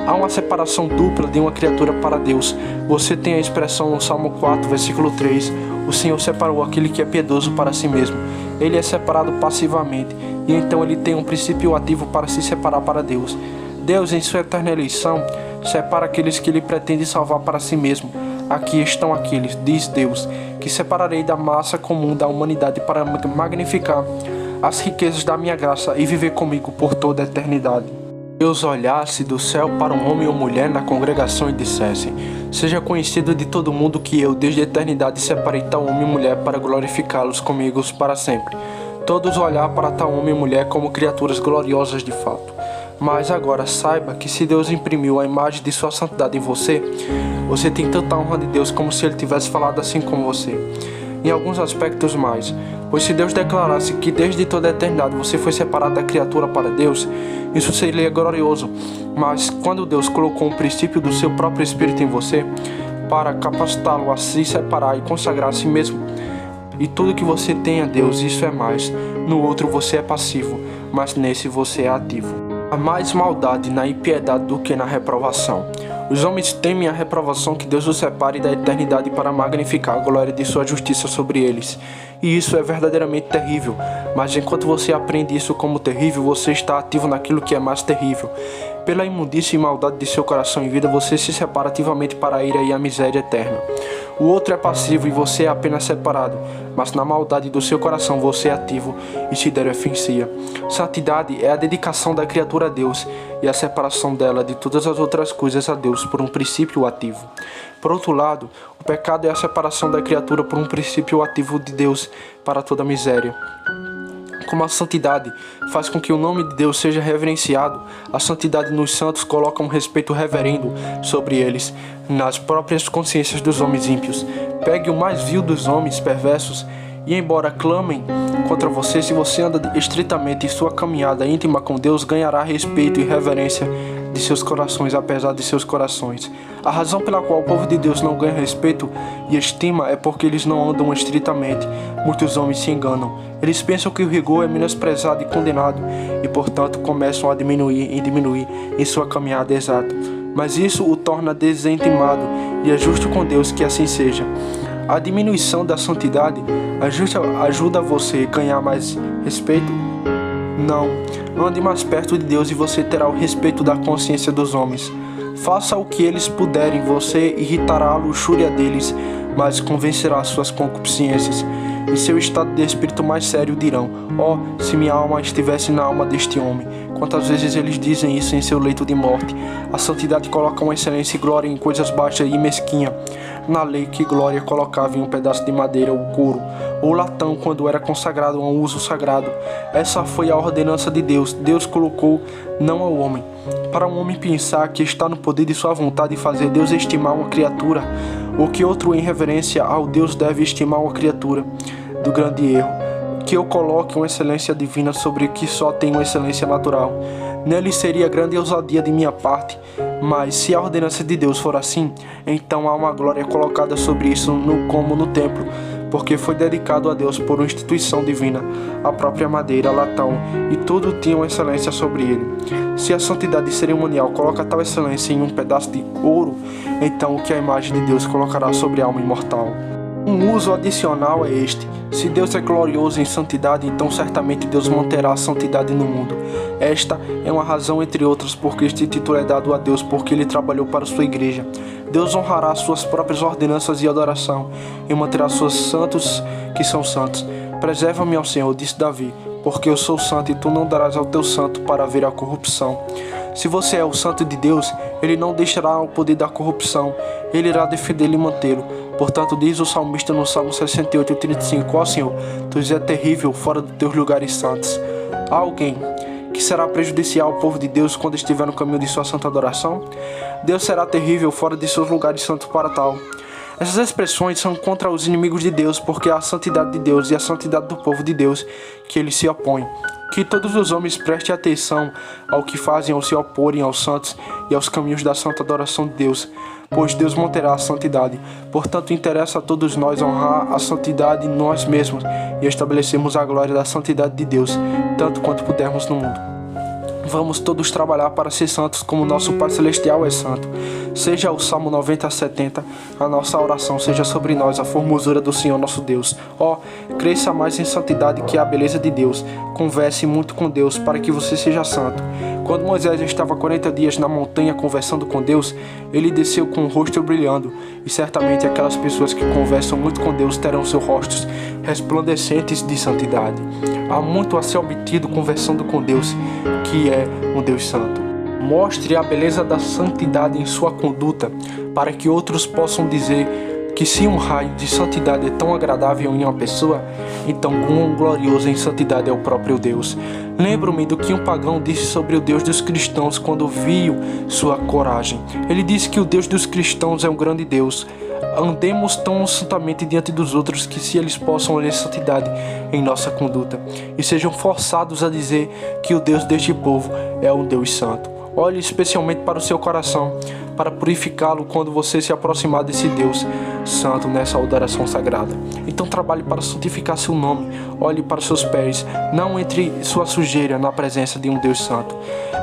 Há uma separação dupla de uma criatura para Deus. Você tem a expressão no Salmo 4, versículo 3. O Senhor separou aquele que é piedoso para si mesmo. Ele é separado passivamente, e então ele tem um princípio ativo para se separar para Deus. Deus, em sua eterna eleição, separa aqueles que ele pretende salvar para si mesmo. Aqui estão aqueles, diz Deus, que separarei da massa comum da humanidade para magnificar as riquezas da minha graça e viver comigo por toda a eternidade. Deus olhasse do céu para um homem ou mulher na congregação e dissesse: seja conhecido de todo mundo que eu, desde a eternidade, separei tal homem e mulher para glorificá-los comigo para sempre. Todos olhar para tal homem e mulher como criaturas gloriosas de fato. Mas agora saiba que se Deus imprimiu a imagem de sua santidade em você, você tem tanta honra de Deus como se ele tivesse falado assim com você. Em alguns aspectos mais, pois se Deus declarasse que desde toda a eternidade você foi separado da criatura para Deus, isso seria glorioso. Mas quando Deus colocou um princípio do seu próprio Espírito em você, para capacitá-lo a se separar e consagrar a si mesmo, e tudo que você tem a Deus, isso é mais. No outro você é passivo, mas nesse você é ativo. Há mais maldade na impiedade do que na reprovação. Os homens temem a reprovação que Deus os separe da eternidade para magnificar a glória de sua justiça sobre eles. E isso é verdadeiramente terrível. Mas enquanto você aprende isso como terrível, você está ativo naquilo que é mais terrível. Pela imundícia e maldade de seu coração e vida, você se separa ativamente para a ira e a miséria eterna. O outro é passivo e você é apenas separado, mas na maldade do seu coração você é ativo e se dereficia. Santidade é a dedicação da criatura a Deus e a separação dela de todas as outras coisas a Deus por um princípio ativo. Por outro lado, o pecado é a separação da criatura por um princípio ativo de Deus para toda a miséria. Como a santidade faz com que o nome de Deus seja reverenciado, a santidade nos santos coloca um respeito reverendo sobre eles, nas próprias consciências dos homens ímpios. Pegue o mais vil dos homens perversos e, embora clamem contra você, se você anda estritamente em sua caminhada íntima com Deus, ganhará respeito e reverência de seus corações, apesar de seus corações. A razão pela qual o povo de Deus não ganha respeito e estima é porque eles não andam estritamente. Muitos homens se enganam. Eles pensam que o rigor é menosprezado e condenado e, portanto, começam a diminuir em sua caminhada exata. Mas isso o torna desintimado e é justo com Deus que assim seja. A diminuição da santidade ajuda você a ganhar mais respeito? Não. Ande mais perto de Deus e você terá o respeito da consciência dos homens. Faça o que eles puderem, você irritará a luxúria deles, mas convencerá suas concupiscências. Em seu estado de espírito mais sério dirão: ó, se minha alma estivesse na alma deste homem. Quantas vezes eles dizem isso em seu leito de morte. A santidade coloca uma excelência e glória em coisas baixas e mesquinhas. Na lei, que glória colocava em um pedaço de madeira ou couro, ou latão quando era consagrado a um uso sagrado. Essa foi a ordenança de Deus. Deus colocou não ao homem. Para um homem pensar que está no poder de sua vontade e fazer Deus estimar uma criatura, ou que outro em reverência ao Deus deve estimar uma criatura, do grande erro, que eu coloque uma excelência divina sobre o que só tem uma excelência natural. Nele seria grande ousadia de minha parte, mas se a ordenança de Deus for assim, então há uma glória colocada sobre isso como no templo, porque foi dedicado a Deus por uma instituição divina, a própria madeira, latão, e tudo tinha uma excelência sobre ele. Se a santidade cerimonial coloca tal excelência em um pedaço de ouro, então o que a imagem de Deus colocará sobre a alma imortal? Um uso adicional é este: se Deus é glorioso em santidade, então certamente Deus manterá a santidade no mundo. Esta é uma razão, entre outras, porque este título é dado a Deus, porque ele trabalhou para sua igreja. Deus honrará suas próprias ordenanças de adoração e manterá seus santos que são santos. Preserva-me ao Senhor, disse Davi, porque eu sou santo e tu não darás ao teu santo para ver a corrupção. Se você é o santo de Deus, ele não deixará o poder da corrupção, ele irá defendê-lo e mantê-lo. Portanto, diz o salmista no Salmo 68:35, ó Senhor, tu és terrível fora dos teus lugares santos. Há alguém que será prejudicial ao povo de Deus quando estiver no caminho de sua santa adoração? Deus será terrível fora de seus lugares santos para tal. Essas expressões são contra os inimigos de Deus, porque é a santidade de Deus e a santidade do povo de Deus que ele se opõe. Que todos os homens prestem atenção ao que fazem ao se oporem aos santos e aos caminhos da santa adoração de Deus, pois Deus manterá a santidade. Portanto, interessa a todos nós honrar a santidade em nós mesmos e estabelecermos a glória da santidade de Deus, tanto quanto pudermos no mundo. Vamos todos trabalhar para ser santos como nosso Pai Celestial é santo. Seja o Salmo 90:70, a nossa oração seja sobre nós a formosura do Senhor nosso Deus. Ó, cresça mais em santidade que a beleza de Deus. Converse muito com Deus para que você seja santo. Quando Moisés estava 40 dias na montanha conversando com Deus, ele desceu com o rosto brilhando, e certamente aquelas pessoas que conversam muito com Deus terão seus rostos resplandecentes de santidade. Há muito a ser obtido conversando com Deus, que é um Deus santo. Mostre a beleza da santidade em sua conduta, para que outros possam dizer que se um raio de santidade é tão agradável em uma pessoa, então quão glorioso em santidade é o próprio Deus. Lembro-me do que um pagão disse sobre o Deus dos cristãos quando viu sua coragem. Ele disse que o Deus dos cristãos é um grande Deus. Andemos tão santamente diante dos outros que se eles possam ler santidade em nossa conduta e sejam forçados a dizer que o Deus deste povo é um Deus santo. Olhe especialmente para o seu coração, para purificá-lo quando você se aproximar desse Deus santo nessa adoração sagrada. Então trabalhe para santificar seu nome, olhe para seus pés, não entre sua sujeira na presença de um Deus santo.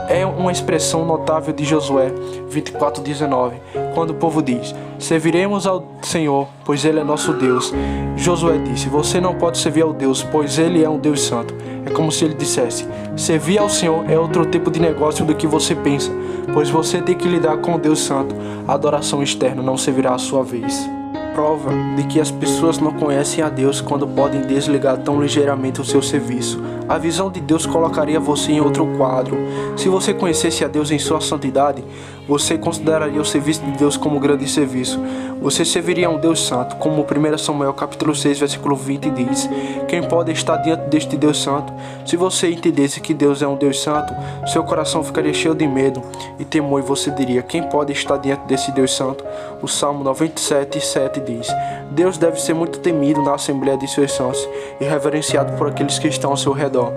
É uma expressão notável de Josué 24:19, quando o povo diz: serviremos ao Senhor, pois Ele é nosso Deus. Josué disse: você não pode servir ao Deus, pois Ele é um Deus santo. É como se ele dissesse: servir ao Senhor é outro tipo de negócio do que você pensa, pois você tem que lidar com o Deus santo. A adoração externa não servirá à sua vez. Prova de que as pessoas não conhecem a Deus quando podem desligar tão ligeiramente o seu serviço. A visão de Deus colocaria você em outro quadro. Se você conhecesse a Deus em sua santidade, você consideraria o serviço de Deus como grande serviço. Você serviria a um Deus santo, como 1 Samuel capítulo 6, versículo 20 diz: quem pode estar diante deste Deus santo? Se você entendesse que Deus é um Deus santo, seu coração ficaria cheio de medo e temor, e você diria: quem pode estar diante desse Deus santo? O Salmo 97:7 diz: Deus deve ser muito temido na Assembleia de seus santos e reverenciado por aqueles que estão ao seu redor.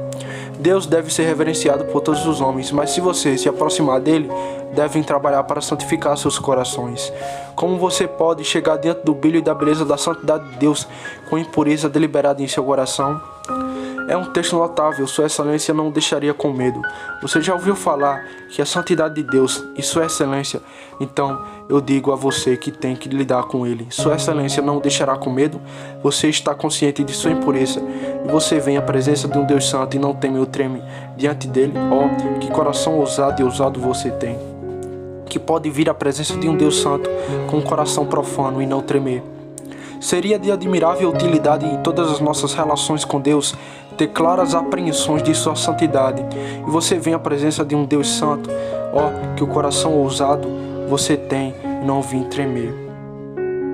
Deus deve ser reverenciado por todos os homens, mas se você se aproximar dele, devem trabalhar para santificar seus corações. Como você pode chegar diante do brilho e da beleza da santidade de Deus com impureza deliberada em seu coração? É um texto notável, Sua Excelência não o deixaria com medo. Você já ouviu falar que a santidade de Deus e Sua Excelência? Então, eu digo a você que tem que lidar com ele. Sua Excelência não o deixará com medo? Você está consciente de sua impureza e você vem à presença de um Deus santo e não teme ou treme diante dele? Oh, que coração ousado e ousado você tem, que pode vir à presença de um Deus santo com um coração profano e não tremer. Seria de admirável utilidade em todas as nossas relações com Deus ter claras apreensões de sua santidade. E você vem à presença de um Deus santo, ó, que o coração ousado você tem e não vir tremer.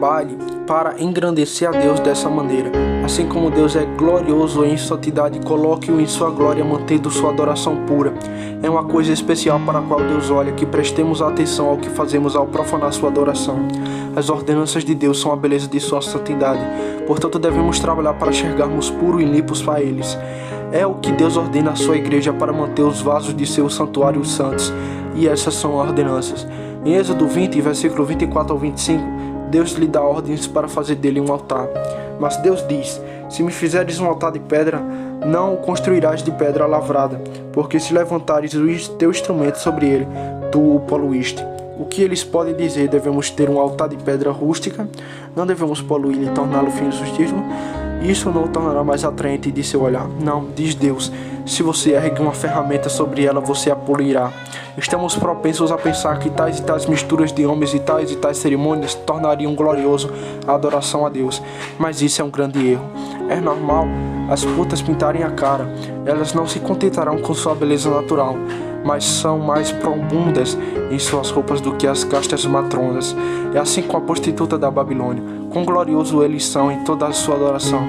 Trabalhe para engrandecer a Deus dessa maneira. Assim como Deus é glorioso em santidade, coloque-o em sua glória, mantendo sua adoração pura. É uma coisa especial para a qual Deus olha, que prestemos atenção ao que fazemos ao profanar sua adoração. As ordenanças de Deus são a beleza de sua santidade, portanto devemos trabalhar para chegarmos puros e limpos para eles. É o que Deus ordena à sua igreja para manter os vasos de seus santuários santos, e essas são ordenanças. Em Êxodo 20, versículo 24 ao 25, Deus lhe dá ordens para fazer dele um altar. Mas Deus diz: se me fizeres um altar de pedra, não o construirás de pedra lavrada, porque se levantares o teu instrumento sobre ele, tu o poluíste. O que eles podem dizer? Devemos ter um altar de pedra rústica, não devemos poluí-lo e torná-lo fino e sustíssimo. Isso não o tornará mais atraente de seu olhar. Não, diz Deus, se você ergue uma ferramenta sobre ela, você a poluirá. Estamos propensos a pensar que tais e tais misturas de homens e tais cerimônias tornariam glorioso a adoração a Deus, mas isso é um grande erro. É normal as putas pintarem a cara, elas não se contentarão com sua beleza natural, mas são mais profundas em suas roupas do que as castas matronas. É assim com a prostituta da Babilônia. Quão glorioso eles são em toda a sua adoração.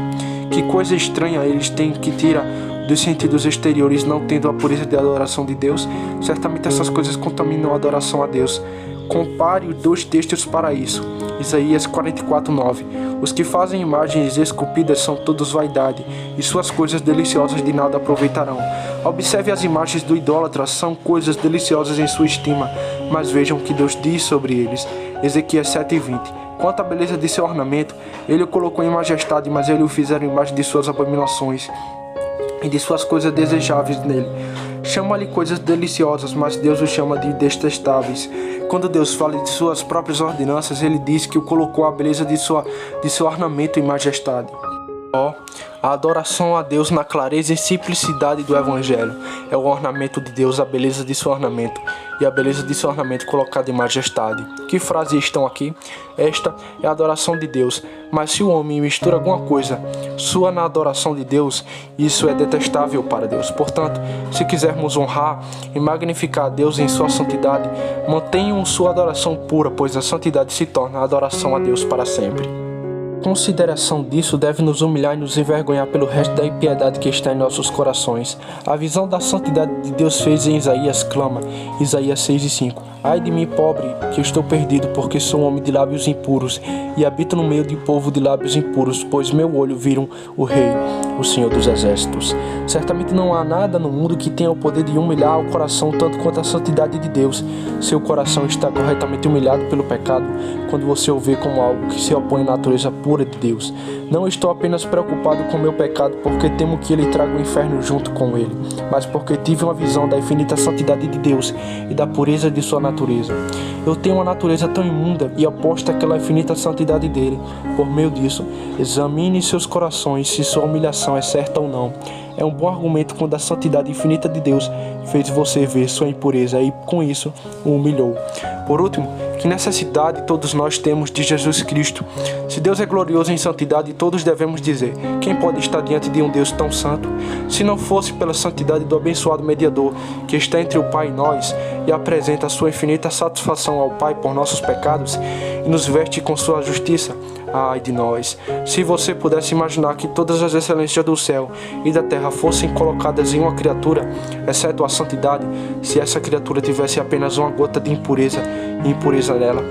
Que coisa estranha eles têm que tirar dos sentidos exteriores, não tendo a pureza de adoração de Deus. Certamente essas coisas contaminam a adoração a Deus. Compare os dois textos para isso. Isaías 44:9. Os que fazem imagens esculpidas são todos vaidade, e suas coisas deliciosas de nada aproveitarão. Observe as imagens do idólatra, são coisas deliciosas em sua estima, mas vejam o que Deus diz sobre eles. Ezequiel 7:20. Quanto à beleza de seu ornamento, ele o colocou em majestade, mas ele o fizeram imagem de suas abominações e de suas coisas desejáveis nele. Chama-lhe coisas deliciosas, mas Deus o chama de detestáveis. Quando Deus fala de suas próprias ordenanças, ele diz que o colocou a beleza de seu ornamento em majestade. A adoração a Deus na clareza e simplicidade do Evangelho é o ornamento de Deus, a beleza de seu ornamento, e a beleza de seu ornamento colocada em majestade. Que frases estão aqui? Esta é a adoração de Deus, mas se o homem mistura alguma coisa sua na adoração de Deus, isso é detestável para Deus. Portanto, se quisermos honrar e magnificar a Deus em sua santidade, mantenham sua adoração pura, pois a santidade se torna a adoração a Deus para sempre. Consideração disso deve nos humilhar e nos envergonhar pelo resto da impiedade que está em nossos corações. A visão da santidade de Deus fez em Isaías clama, Isaías 6:5. Ai de mim, pobre, que estou perdido, porque sou um homem de lábios impuros, e habito no meio de povo de lábios impuros, pois meu olho viram o Rei, o Senhor dos Exércitos. Certamente não há nada no mundo que tenha o poder de humilhar o coração tanto quanto a santidade de Deus. Seu coração está corretamente humilhado pelo pecado quando você o vê como algo que se opõe à natureza pura de Deus. Não estou apenas preocupado com meu pecado porque temo que ele traga o inferno junto com ele, mas porque tive uma visão da infinita santidade de Deus e da pureza de sua natureza. Eu tenho uma natureza tão imunda e oposta àquela infinita santidade dele. Por meio disso, examine seus corações se sua humilhação é certa ou não. É um bom argumento quando a santidade infinita de Deus fez você ver sua impureza e, com isso, o humilhou. Por último, que necessidade todos nós temos de Jesus Cristo. Se Deus é glorioso em santidade, todos devemos dizer: quem pode estar diante de um Deus tão santo? Se não fosse pela santidade do abençoado mediador que está entre o Pai e nós e apresenta a sua infinita satisfação ao Pai por nossos pecados e nos veste com sua justiça, ai de nós! Se você pudesse imaginar que todas as excelências do céu e da terra fossem colocadas em uma criatura, exceto a santidade, se essa criatura tivesse apenas uma gota de impureza nela,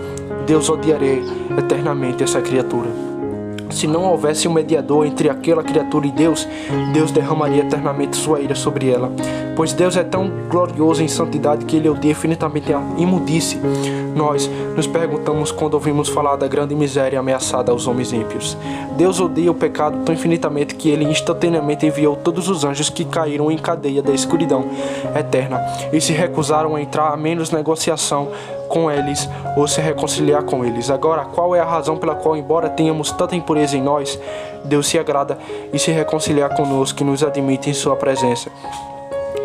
Deus odiaria eternamente essa criatura. Se não houvesse um mediador entre aquela criatura e Deus, Deus derramaria eternamente sua ira sobre ela. Pois Deus é tão glorioso em santidade que ele odeia infinitamente a imundice. Nós nos perguntamos quando ouvimos falar da grande miséria ameaçada aos homens ímpios. Deus odeia o pecado tão infinitamente que ele instantaneamente enviou todos os anjos que caíram em cadeia da escuridão eterna e se recusaram a entrar a menos negociação com eles ou se reconciliar com eles. Agora, qual é a razão pela qual, embora tenhamos tanta impureza em nós, Deus se agrada e se reconciliar conosco e nos admite em sua presença?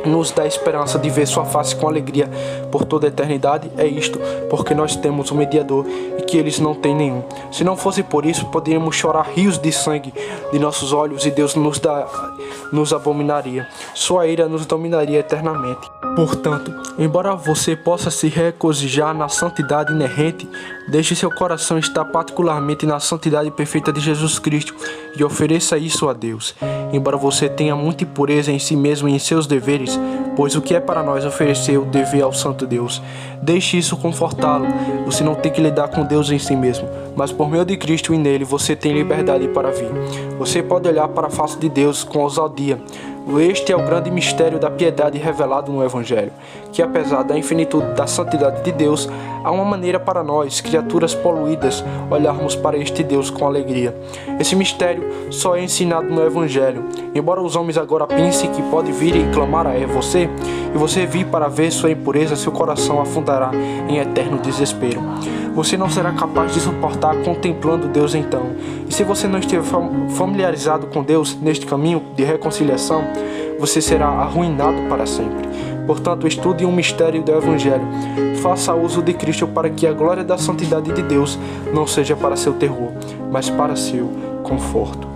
Nos dá esperança de ver sua face com alegria por toda a eternidade? É isto, porque nós temos um mediador e que eles não têm nenhum. Se não fosse por isso, poderíamos chorar rios de sangue de nossos olhos e Deus nos abominaria. Sua ira nos dominaria eternamente. Portanto, embora você possa se regozijar na santidade inerrente, deixe seu coração estar particularmente na santidade perfeita de Jesus Cristo e ofereça isso a Deus. Embora você tenha muita impureza em si mesmo e em seus deveres, pois o que é para nós oferecer o dever ao Santo Deus? Deixe isso confortá-lo. Você não tem que lidar com Deus em si mesmo, mas por meio de Cristo e nele você tem liberdade para vir. Você pode olhar para a face de Deus com ousadia, Este é o grande mistério da piedade revelado no Evangelho, que apesar da infinitude da santidade de Deus, há uma maneira para nós, criaturas poluídas, olharmos para este Deus com alegria. Esse mistério só é ensinado no Evangelho. Embora os homens agora pensem que pode vir e clamar a você, e você vir para ver sua impureza, seu coração afundará em eterno desespero. Você não será capaz de suportar contemplando Deus então. E se você não estiver familiarizado com Deus neste caminho de reconciliação, você será arruinado para sempre. Portanto, estude um mistério do Evangelho. Faça uso de Cristo para que a glória da santidade de Deus não seja para seu terror, mas para seu conforto.